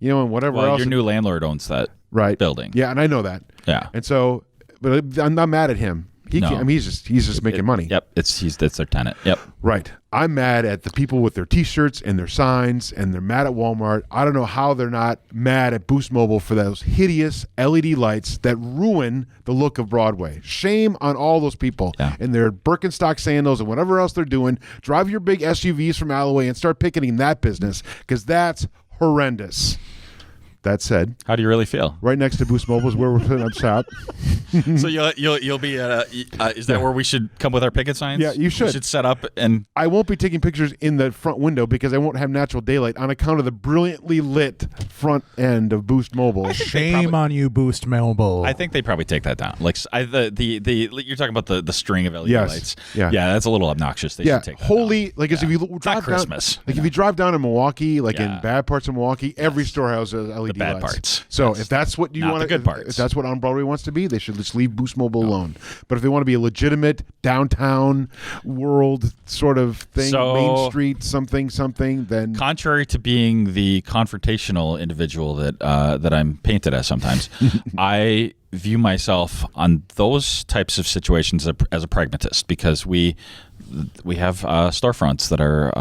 and whatever else. Your new landlord owns that building. Yeah, and I know that. Yeah. And so, but I'm not mad at him. He's just making money. Yep, that's their tenant. Yep. Right. I'm mad at the people with their T-shirts and their signs, and they're mad at Walmart. I don't know how they're not mad at Boost Mobile for those hideous LED lights that ruin the look of Broadway. Shame on all those people and their Birkenstock sandals and whatever else they're doing. Drive your big SUVs from Alloway and start picketing that business, because that's horrendous. That said, how do you really feel? Right next to Boost Mobile is where we're putting up shop. So you'll be is that where we should come with our picket signs? Yeah, you should. We should set up, and I won't be taking pictures in the front window because I won't have natural daylight on account of the brilliantly lit front end of Boost Mobile. Shame on you, Boost Mobile. I think they probably take that down. Like you're talking about the string of LED lights. Yeah, that's a little obnoxious. They should take that down. Like as if you drive Christmas. Down, like if you drive down in Milwaukee, like in bad parts of Milwaukee, every store has LED bad lights. Parts. So if that's what you want, the good parts. If that's what On Broadway wants to be, they should just leave Boost Mobile alone. But if they want to be a legitimate downtown world sort of thing, Main Street something, then contrary to being the confrontational individual that I'm painted as sometimes, I view myself on those types of situations as a pragmatist, because we have storefronts that are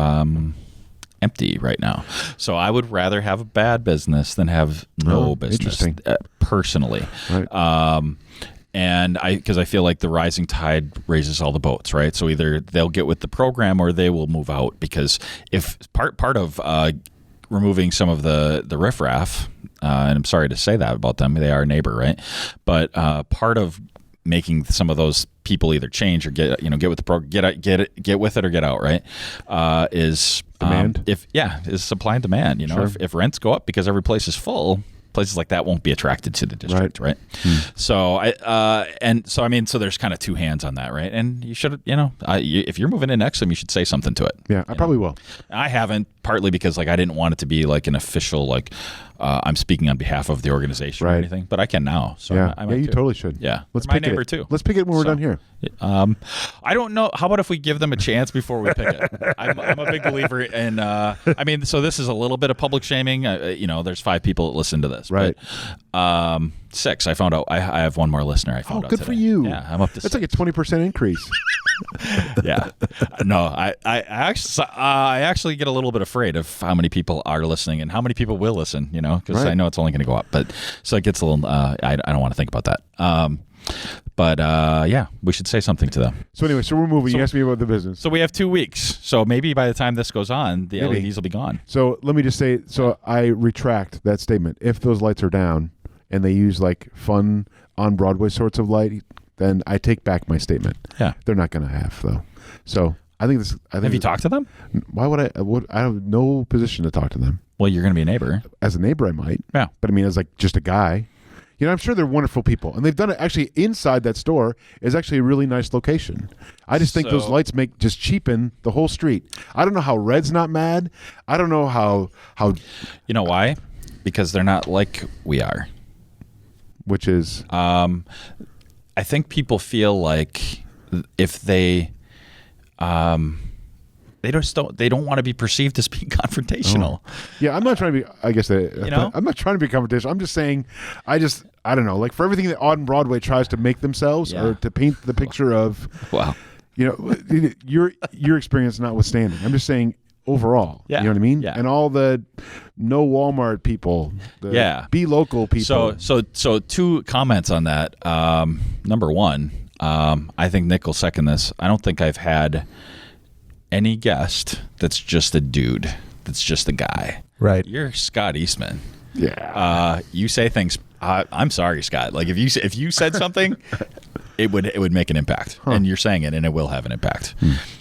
empty right now. So I would rather have a bad business than have no business, personally. Right. And because I feel like the rising tide raises all the boats, right? So either they'll get with the program or they will move out, because if part of removing some of the riffraff, and I'm sorry to say that about them, they are a neighbor, right? But part of making some of those people either change or get with the program, get with it or get out, right? Is demand. Is supply and demand. Sure. If rents go up because every place is full, places like that won't be attracted to the district, right? So so there's kind of two hands on that, right? And you should, if you're moving in next to them, you should say something to it. Yeah, I probably will. I haven't, partly because I didn't want it to be like an official I'm speaking on behalf of the organization or anything, but I can now. So you totally should. Yeah, let's my pick neighbor it too. Let's pick it when we're done here. I don't know. How about if we give them a chance before we pick it? I'm a big believer in. So this is a little bit of public shaming. There's 5 people that listen to this, right? But, 6. I found out. I have one more listener. I found out. Good today. for you. Yeah, I'm up to. That's 6. like a 20% increase. Yeah. No, I actually get a little bit afraid of how many people are listening and how many people will listen, because I know it's only going to go up. But so it gets a little, I don't want to think about that. But we should say something to them. So anyway, so we're moving. You asked me about the business. So we have 2 weeks. So maybe by the time this goes on, the LEDs will be gone. So let me just say, I retract that statement. If those lights are down and they use like fun on Broadway sorts of light, then I take back my statement. Yeah. They're not going to have, though. So I think this. I think Have you talked to them? Why would I? I have no position to talk to them. Well, you're going to be a neighbor. As a neighbor, I might. Yeah. But I mean, as like just a guy. I'm sure they're wonderful people, and they've done it. Actually, inside that store is actually a really nice location. I just think those lights just cheapen the whole street. I don't know how Red's not mad. I don't know how. You know why? Because they're not like we are. Which is. I think people feel like if they. They don't want to be perceived as being confrontational. Oh. Yeah, I'm not trying to be. I guess I'm not trying to be confrontational. I'm just saying. I don't know. Like for everything that on Broadway tries to make themselves or to paint the picture of. Wow. Your experience notwithstanding. I'm just saying overall. Yeah. You know what I mean? Yeah. And all the no Walmart people. Be local people. So 2 comments on that. Number 1, I think Nick will second this. I don't think I've had any guest that's just a dude, that's just a guy. Right. You're Scott Eastman. Yeah. You say things. I'm sorry, Scott. Like if you said something, it would make an impact, and you're saying it, and it will have an impact.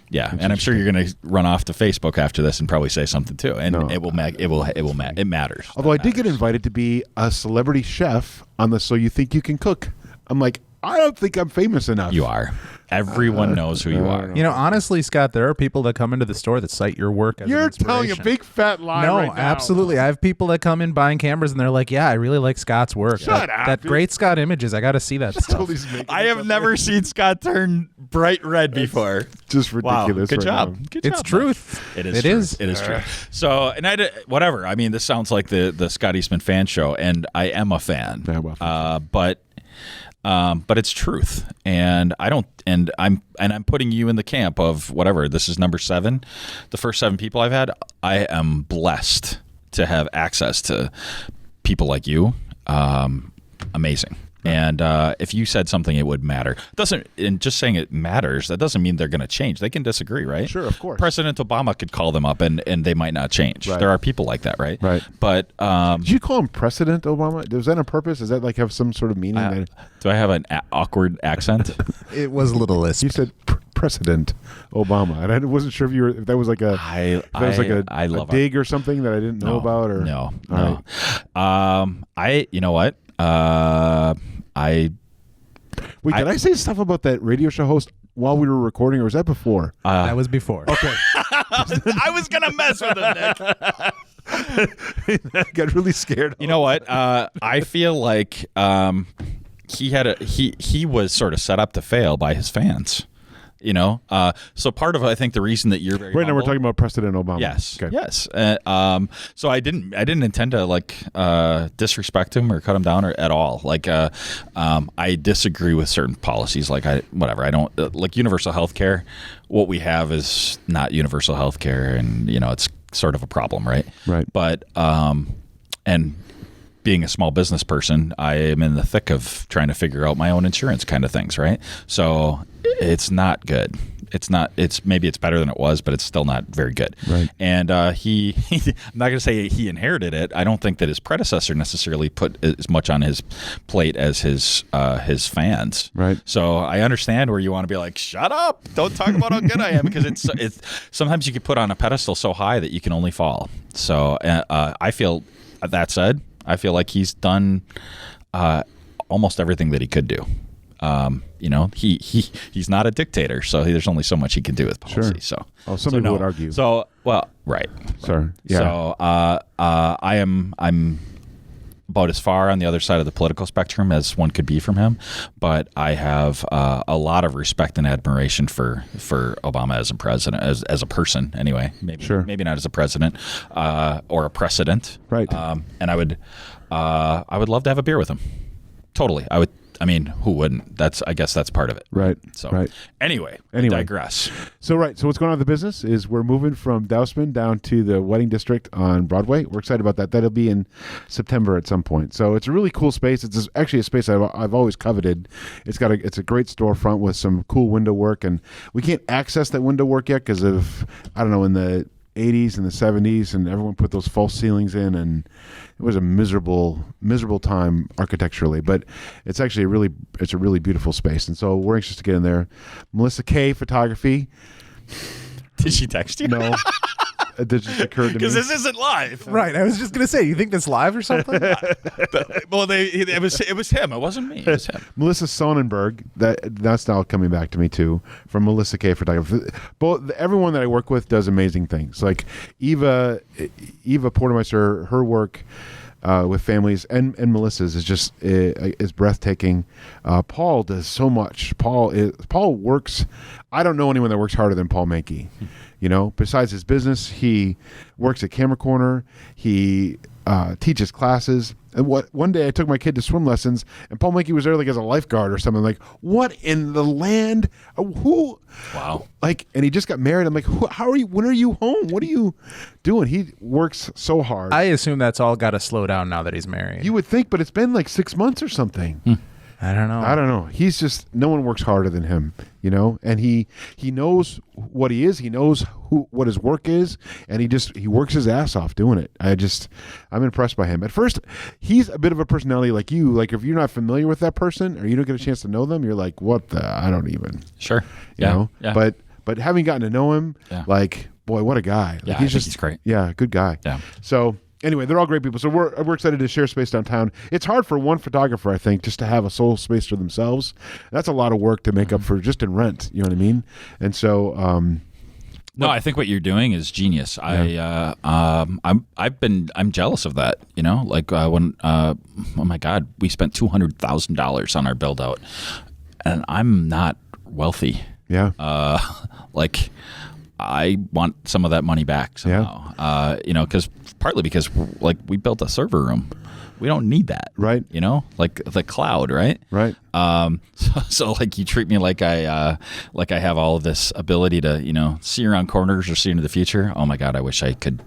Yeah, and I'm sure you're going to run off to Facebook after this and probably say something too, and it matters. Although I did get invited to be a celebrity chef on the So You Think You Can Cook. I'm like, I don't think I'm famous enough. You are. Everyone knows who you are. Honestly, Scott, there are people that come into the store that cite your work as You're an inspiration. telling a big fat lie No, right now. absolutely. I have people that come in buying cameras and they're like, yeah, I really like Scott's work. Shut up, That dude. great Scott images. I got to see that stuff. Totally just making I this have up. never seen Scott turn bright red before. Just ridiculous. Wow, good right job. now. Good It's job, truth. Mike. It It is. It is true. So, and whatever. I mean, this sounds like the Scott Eastman fan show, and I am a fan. Yeah, well, But it's truth, and I'm putting you in the camp of whatever. This is number 7. The first 7 people I've had, I am blessed to have access to people like you. Amazing. And if you said something, it would matter. And just saying it matters, that doesn't mean they're going to change. They can disagree, right? Sure, of course. President Obama could call them up, and they might not change. Right. There are people like that, right? Right. But did you call him President Obama? Was that on purpose? Does that like have some sort of meaning? do I have an awkward accent? It was a little lisp. You said President Obama, and I wasn't sure if that was like a I love dig or something that I didn't know about. Or no. Right. You know what? Wait, did I say stuff about that radio show host while we were recording, or was that before? That was before. Okay. I was gonna mess with him, Nick. I got really scared. You know what? I feel like he was sort of set up to fail by his fans. So part of I think the reason that you're very right now humble, we're talking about President Obama. Yes. Okay. Yes. So I didn't intend to disrespect him or cut him down at all. I disagree with certain policies. I don't like universal health care. What we have is not universal health care, and it's sort of a problem, right? Right. But and being a small business person, I am in the thick of trying to figure out my own insurance kind of things, right? So it's not good. Maybe it's better than it was, but it's still not very good. Right. And I'm not going to say he inherited it. I don't think that his predecessor necessarily put as much on his plate as his fans. Right. So I understand where you want to be like, shut up, don't talk about how good I am, because it's sometimes you can put on a pedestal so high that you can only fall. So I feel that said, I feel like he's done almost everything that he could do. He's not a dictator, so there's only so much he can do with policy. Sure. So, Some people would argue. So, well, right. Sorry. Yeah. So, I'm about as far on the other side of the political spectrum as one could be from him, but I have a lot of respect and admiration for Obama as a president, as a person, anyway. Maybe not as a president or a precedent. Right. And I would love to have a beer with him. Totally, I would. I mean, who wouldn't? I guess that's part of it. Right. So right. Anyway, I digress. So what's going on with the business is we're moving from Dousman down to the Wedding District on Broadway. We're excited about that. That'll be in September at some point. So it's a really cool space. It's actually a space I've always coveted. It's a great storefront with some cool window work, and we can't access that window work yet because of in the 80s and the 70s, and everyone put those false ceilings in, and it was a miserable time architecturally, but it's actually a really beautiful space, and so we're anxious to get in there. Melissa K Photography, Did she text you? No. It just occurred to me. Because this isn't live. Right. I was just gonna say, you think this live or something? Well, it was him. It wasn't me. It was him. Melissa Sonnenberg, that's now coming back to me too, from Melissa K Photography. Both everyone that I work with does amazing things. Like Eva Portermeister, her work with families and Melissa's is breathtaking. Paul does so much. Paul works. I don't know anyone that works harder than Paul Mankey. You know, besides his business, he works at Camera Corner. He teaches classes. And one day I took my kid to swim lessons, and Paul Mankey was there like as a lifeguard or something. Like, what in the land? Who? Wow. Like, and he just got married. I'm like, how are you? When are you home? What are you doing? He works so hard. I assume that's all got to slow down now that he's married. You would think, but it's been like 6 months or something. I don't know. He's just, no one works harder than him, you know, and he knows what he is. He knows what his work is, and he works his ass off doing it. I'm impressed by him. At first, he's a bit of a personality like you. Like, if you're not familiar with that person or you don't get a chance to know them, you're like, what the, I don't even. Sure. You know? Yeah. But having gotten to know him, like, boy, what a guy. Like, Yeah, he's great. Yeah, good guy. Yeah. So anyway, they're all great people. So we're excited to share space downtown. It's hard for one photographer, I think, just to have a sole space for themselves. That's a lot of work to make up for just in rent. You know what I mean? And so, no, I think what you're doing is genius. Yeah. I'm jealous of that. You know, like when oh my God, we spent $200,000 on our build out, and I'm not wealthy. yeah, Like, I want some of that money back somehow. You know, partly because like we built a server room. We don't need that. Right. You know, like the cloud, right? right. So like you treat me like I have all of this ability to, you know, see around corners or see into the future. Oh my God, I wish I could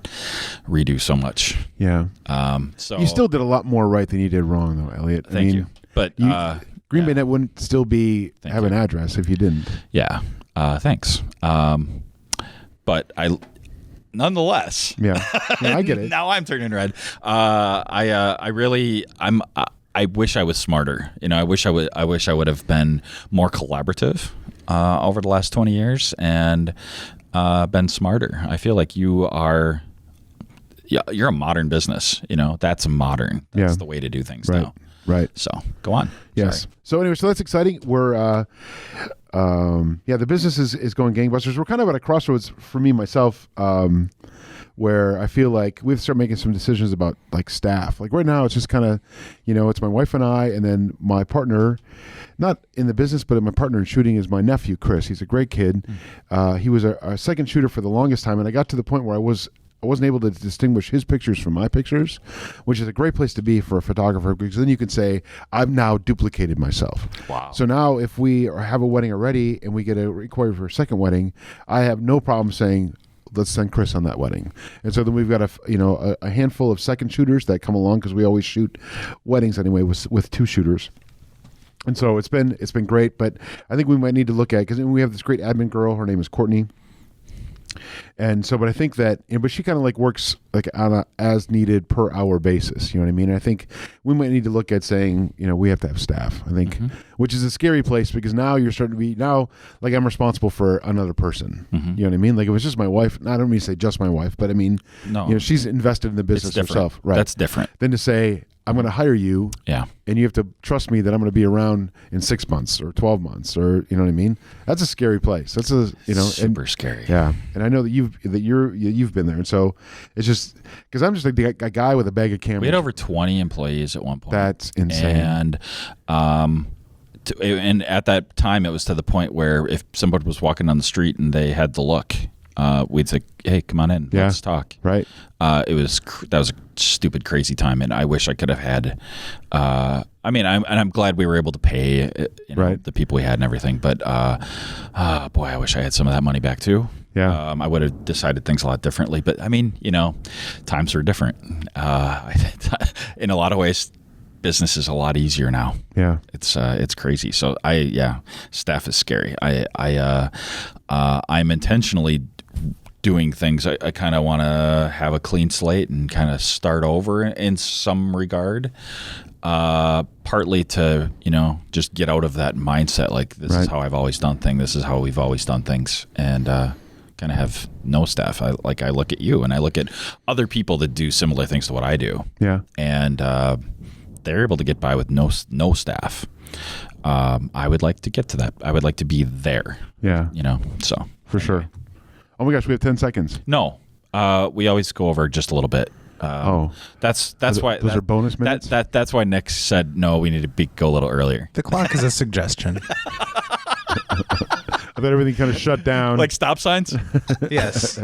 redo so much. Yeah. So You still did a lot more right than you did wrong, though, Elliot. Thank you. But Green Bay Net wouldn't still have you. an address if you didn't. yeah. Thanks. But nonetheless. Yeah, I get it. Now I'm turning red. I wish I was smarter. You know, I wish I would have been more collaborative over the last 20 years and been smarter. I feel like you're a modern business. You know, that's Yeah. the way to do things Right. now. Right. So go on. Yes. Sorry. So anyway, so that's exciting. We're the business is going gangbusters. We're kind of at a crossroads for me myself, where I feel like we have to start making some decisions about like staff. Like right now, it's just kind of, you know, it's my wife and I, and then my partner, not in the business, but my partner in shooting is my nephew Chris. He's a great kid. He was a second shooter for the longest time, and I got to the point where I wasn't able to distinguish his pictures from my pictures, which is a great place to be for a photographer, because then you can say, I've now duplicated myself. Wow. So now if we have a wedding already and we get a inquiry for a second wedding, I have no problem saying, let's send Chris on that wedding. And so then we've got a handful of second shooters that come along, because we always shoot weddings anyway with two shooters. And so it's been great, but I think we might need to look at, because we have this great admin girl, her name is Courtney. And so, but I think that, but she kind of like works like on a as needed per hour basis. You know what I mean? And I think we might need to look at saying, you know, we have to have staff, I think, which is a scary place, because now you're starting to be like I'm responsible for another person. You know what I mean? Like, it was just my wife. I don't mean to say just my wife, but I mean, No. you know, she's invested in the business herself. Right. That's different. Then to say, I'm going to hire you. Yeah. And you have to trust me that I'm going to be around in 6 months or 12 months, or, you know what I mean? That's a scary place. That's Super scary. Yeah. And I know that you've been there. And so it's just, because I'm just like a guy with a bag of cameras. We had over 20 employees at one point. That's insane. And at that time, it was to the point where if somebody was walking on the street and they had the look, we'd say, "Hey, come on in, let's talk." Right. That was a stupid, crazy time, and I wish I could have had. I'm glad we were able to pay, the people we had and everything. But boy, I wish I had some of that money back too. Yeah. I would have decided things a lot differently. But I mean, you know, times are different. In a lot of ways, business is a lot easier now. Yeah. It's crazy. So staff is scary. I'm intentionally doing things. I kind of want to have a clean slate and kind of start over in some regard. Partly to, you know, just get out of that mindset. Like, this is how I've always done things. This is how we've always done things. And kind of have no staff. I look at you and I look at other people that do similar things to what I do. Yeah. And they're able to get by with no staff. I would like to get to that. I would like to be there. Yeah. So. For sure. Oh my gosh, we have 10 seconds. No. We always go over just a little bit. That's why those are bonus minutes. That's why Nick said no. We need to go a little earlier. The clock is a suggestion. I thought everything kind of shut down. Like stop signs. Yes.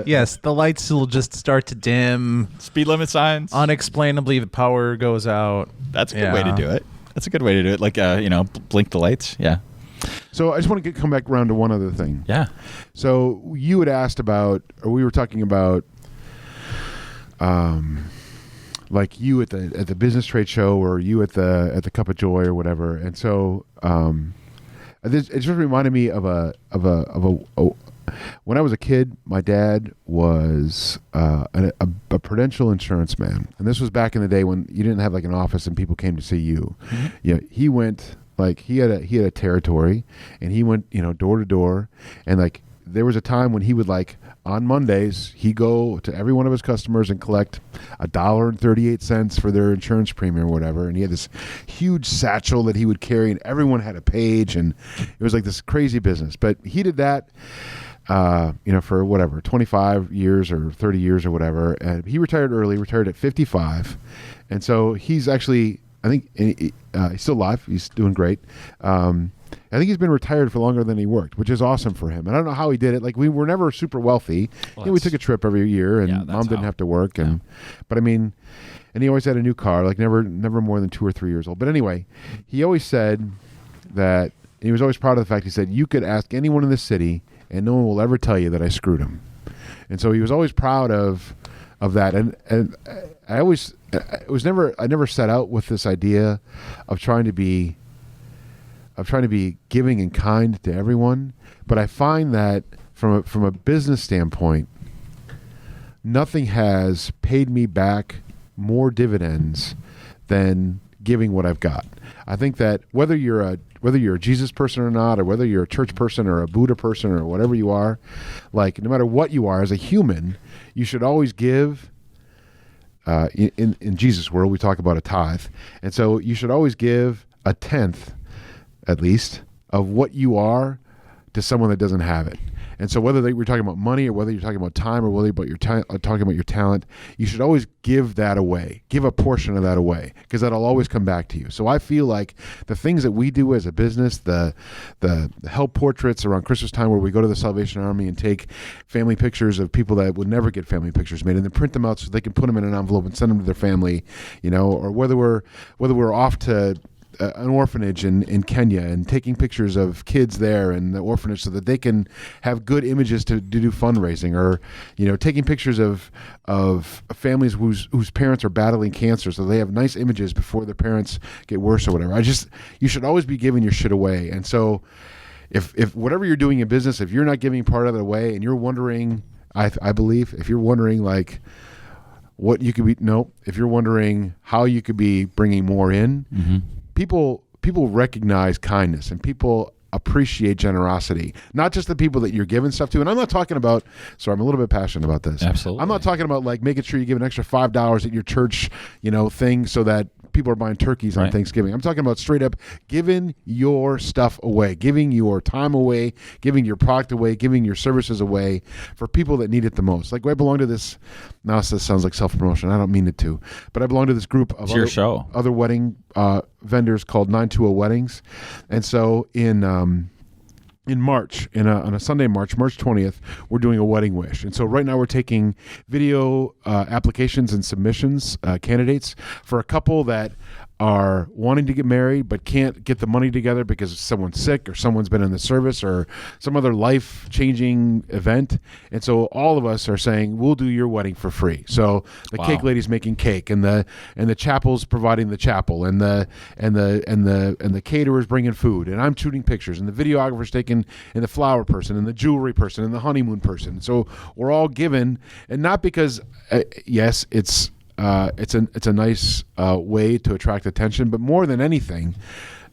The lights will just start to dim. Speed limit signs. Unexplainably, the power goes out. That's a good way to do it. That's a good way to do it. Like blink the lights. Yeah. So I just want to come back around to one other thing. Yeah. So you had asked about, or we were talking about, like you at the business trade show, or you at the Cup of Joy, or whatever. And so it just reminded me of a when I was a kid, my dad was a Prudential insurance man, and this was back in the day when you didn't have like an office and people came to see you. Mm-hmm. Yeah, he went. Like he had a territory, and he went door to door, and like there was a time when he would like on Mondays he'd go to every one of his customers and collect $1.38 for their insurance premium or whatever, and he had this huge satchel that he would carry, and everyone had a page, and it was like this crazy business. But he did that for whatever 25 years or 30 years or whatever, and he retired early, retired at 55, and so he's actually. I think he's still alive. He's doing great. I think he's been retired for longer than he worked, which is awesome for him. And I don't know how he did it. Like we were never super wealthy. We took a trip every year, and mom didn't have to work. And but I mean, and he always had a new car. Like never more than 2 or 3 years old. But anyway, he always said that he was always proud of the fact. He said you could ask anyone in this city, and no one will ever tell you that I screwed him. And so he was always proud of that. And I never set out with this idea of trying to be giving and kind to everyone, but I find that from a business standpoint, nothing has paid me back more dividends than giving what I've got. I think that whether you're a Jesus person or not, or whether you're a church person or a Buddha person or whatever you are, like no matter what you are as a human, you should always give. In Jesus' world, we talk about a tithe. And so you should always give a tenth, at least, of what you are to someone that doesn't have it. And so whether we're talking about money, or whether you're talking about time, or whether you're talking about your talent, you should always give that away. Give a portion of that away, because that'll always come back to you. So I feel like the things that we do as a business, the help portraits around Christmas time, where we go to the Salvation Army and take family pictures of people that would never get family pictures made, and then print them out so they can put them in an envelope and send them to their family, or whether we're off to an orphanage in Kenya and taking pictures of kids there in the orphanage so that they can have good images to do fundraising, or taking pictures of families whose parents are battling cancer so they have nice images before their parents get worse or whatever. You should always be giving your shit away. And so if whatever you're doing in business, if you're not giving part of it away, and you're wondering, I believe if you're wondering like what you could be, if you're wondering how you could be bringing more in, mm-hmm. People recognize kindness, and people appreciate generosity. Not just the people that you're giving stuff to. And I'm not talking about, sorry, I'm a little bit passionate about this. Absolutely. I'm not talking about like making sure you give an extra $5 at your church, thing so that people are buying turkeys on Thanksgiving. I'm talking about straight up giving your stuff away, giving your time away, giving your product away, giving your services away for people that need it the most. Like I belong to this, now this sounds like self-promotion. I don't mean it to, but I belong to this group of other wedding vendors called 920 Weddings. And so in March, on a Sunday, March 20th, we're doing a wedding wish. And so right now we're taking video applications and submissions, candidates for a couple that are wanting to get married but can't get the money together because someone's sick or someone's been in the service or some other life-changing event. And so all of us are saying, we'll do your wedding for free. So the cake lady's making cake, and the chapel's providing the chapel, and the caterer's bringing food, and I'm shooting pictures, and the videographer's taking, and the flower person, and the jewelry person, and the honeymoon person. So we're all given, and not because yes, it's a nice way to attract attention, but more than anything,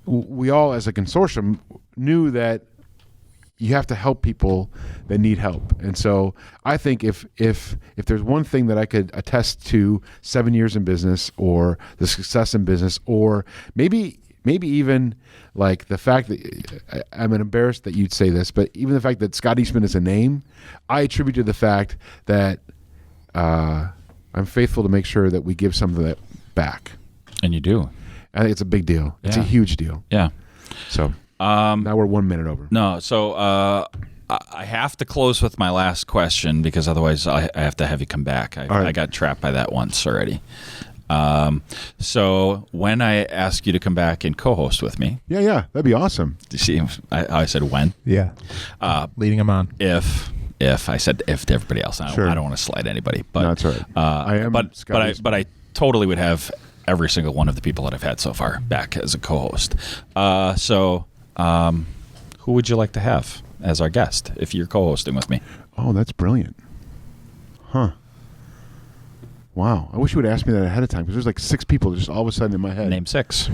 we all as a consortium knew that you have to help people that need help. And so I think if there's one thing that I could attest to 7 years in business, or the success in business, or maybe even like the fact that I'm embarrassed that you'd say this, but even the fact that Scott Eastman is a name, I attribute to the fact that I'm faithful to make sure that we give some of that back. And you do. I think it's a big deal. It's a huge deal. Yeah. So now we're 1 minute over. No, so I have to close with my last question, because otherwise I have to have you come back. I got trapped by that once already. So when I ask you to come back and co-host with me, yeah, that'd be awesome. you see, I said when. Yeah. Leading him on. If I said if to everybody else, I don't want to slide anybody, but no, that's all right. I am, but I totally would have every single one of the people that I've had so far back as a co-host. So who would you like to have as our guest if you're co-hosting with me? Oh, that's brilliant. Huh. Wow. I wish you would ask me that ahead of time, because there's like 6 people just all of a sudden in my head. Name 6.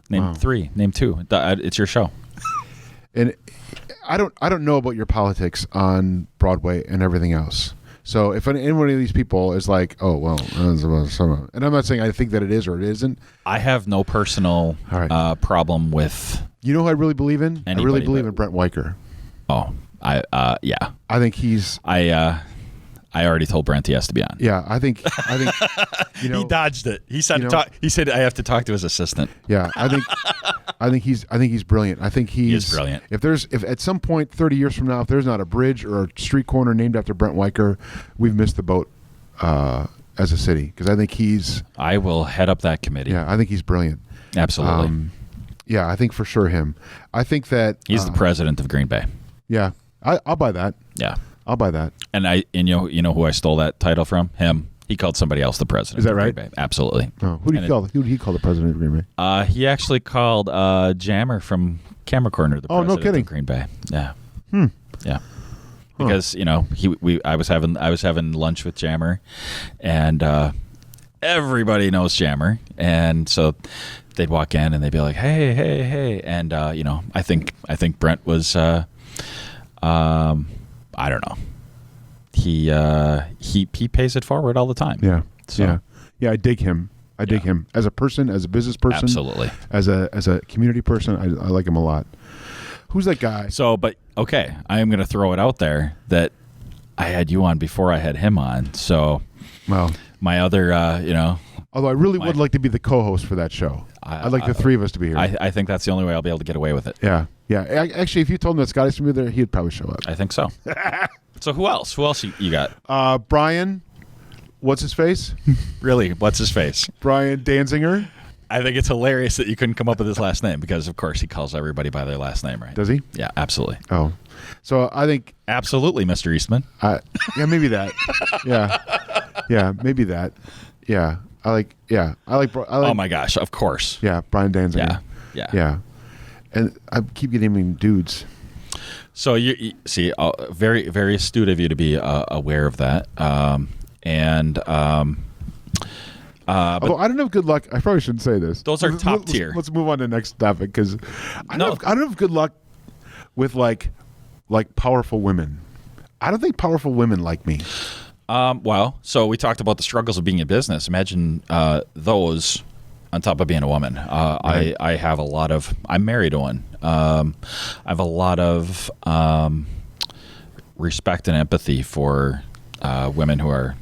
Name 3. Name 2. It's your show. And I don't know about your politics on Broadway and everything else. So if any one of these people is like, oh, well, and I'm not saying I think that it is or it isn't. I have no personal problem with. You know who I really believe in? Anybody, I really believe in Brent Weicker. Oh, yeah. I think he's. I already told Brent he has to be on. Yeah, I think you know, he dodged it. He said he said I have to talk to his assistant. Yeah, I think he's brilliant. I think he is brilliant. If at some point 30 years from now, if there's not a bridge or a street corner named after Brent Weicker, we've missed the boat as a city, because I think I will head up that committee. Yeah, I think he's brilliant. Absolutely. Yeah, I think for sure him. I think that he's the president of Green Bay. Yeah, I'll buy that. Yeah. I'll buy that. And you know who I stole that title from? Him. He called somebody else the president. Is that of right? Green Bay. Absolutely. Oh, who did he call the president of Green Bay? He actually called Jammer from Camera Corner the president no kidding. of Green Bay. Yeah. Yeah. Because I was having lunch with Jammer, and everybody knows Jammer, and so they'd walk in and they'd be like, hey, and I think Brent was. I don't know. He pays it forward all the time. Yeah. So. Yeah. I dig him. I dig him as a person, as a business person. Absolutely. As a community person, I like him a lot. Who's that guy? So, but okay, I am going to throw it out there that I had you on before I had him on. So, well, my other, although I really would like to be the co-host for that show. I'd like the 3 of us to be here. I think that's the only way I'll be able to get away with it. Yeah. Actually, if you told him that Scotty's from there, he'd probably show up. I think so. So who else? Who else you got? Brian. What's his face? Really? What's his face? Brian Danziger. I think it's hilarious that you couldn't come up with his last name, because of course he calls everybody by their last name, right? Does he? Yeah, absolutely. Oh, so I think absolutely, Mr. Eastman. Yeah, maybe that. Yeah, maybe that. Yeah, I like. Oh my gosh! Of course. Yeah, Brian Danziger. Yeah. And I keep getting him dudes. So you see, very, very astute of you to be aware of that. Although I don't have good luck. I probably shouldn't say this. Those are top tier. Let's move on to the next topic, because I don't have good luck with like powerful women. I don't think powerful women like me. Well, so we talked about the struggles of being in business. Imagine those on top of being a woman. Right. I have a lot of. I'm married to one. I have a lot of respect and empathy for women who are,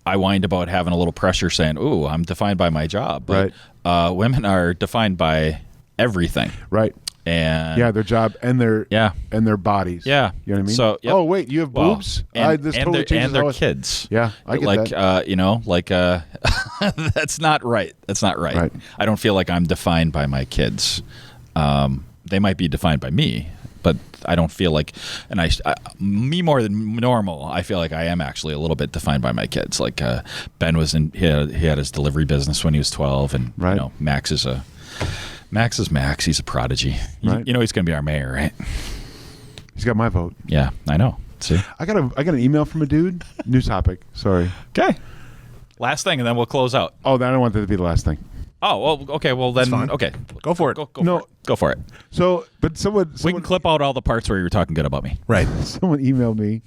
I whined about having a little pressure, saying, "Ooh, I'm defined by my job," but women are defined by everything. Right. And their job and their bodies. Yeah, you know what I mean. So, yep. Oh wait, you have boobs? And their kids. Yeah, I get that. That's not right. That's not right. Right. I don't feel like I'm defined by my kids. They might be defined by me, but I don't feel like, and me more than normal, I feel like I am actually a little bit defined by my kids. Like Ben he had his delivery business when he was 12, and Max is Max. He's a prodigy. Right. He's going to be our mayor, right? He's got my vote. Yeah, I know. See, I got an email from a dude. New topic. Sorry. Okay. Last thing, and then we'll close out. Oh, I don't want that to be the last thing. Oh, well, okay. Well, then, fine. okay. Go for it. Go No. for it. Go for it. So, but someone We can clip out all the parts where you were talking good about me. Right. someone emailed me,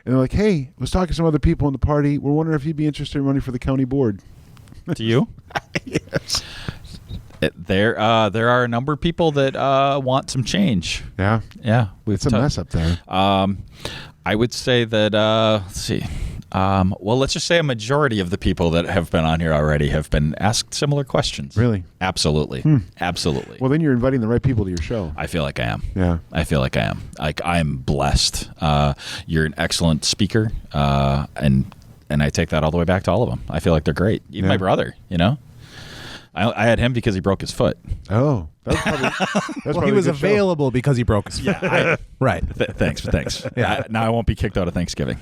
and they're like, "Hey, I was talking to some other people in the party. We're wondering if you'd be interested in running for the county board." To you? Yes. There are a number of people that want some change. Yeah. Yeah. It's a mess up there. I would say that, let's see. Well, let's just say a majority of the people that have been on here already have been asked similar questions. Really? Absolutely. Absolutely. Well, then you're inviting the right people to your show. I feel like I am. Yeah. I feel like I am. Like, I'm blessed. You're an excellent speaker, and I take that all the way back to all of them. I feel like they're great. Even my brother, you know? I had him because he broke his foot. Oh. That's probably, Well, he was available because he broke his foot. Right. Thanks. Yeah. Now I won't be kicked out of Thanksgiving.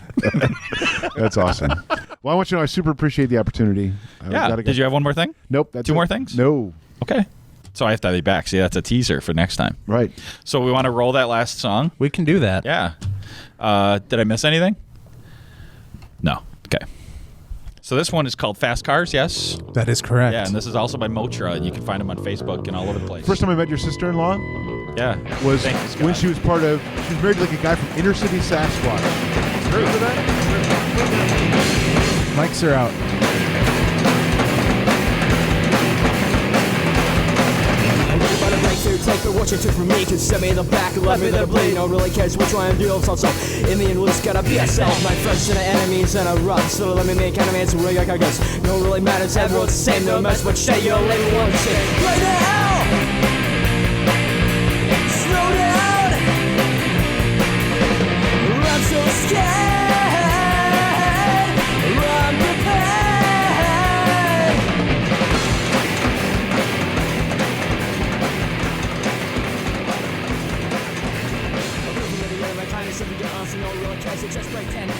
That's awesome. Well, I want you to know I super appreciate the opportunity. Did you have one more thing? Nope. That's Two it. more things? No. Okay. So I have to have you back. See, that's a teaser for next time. Right. So we want to roll that last song? We can do that. Yeah. Did I miss anything? No. Okay. So this one is called Fast Cars, yes? That is correct. Yeah, and this is also by Motra, and you can find them on Facebook and all over the place. First time I met your sister-in-law yeah. was Thank you, Scott. when she was married to like a guy from inner city Sasquatch. Remember that? Mics are out. Take for what you took from me, cause send me in the back and let me the bleed. No one really cares which one I do, it's also in the end, we'll just gotta be ourselves. My friends and enemies and a run, so let me make enemies real, I guess. No one really matters, everyone's the same, no mess, but say you'll leave one shit. Right now! Slow down! I'm so scared! I'm prepared! Something to answer, no real cares, it's just pretend.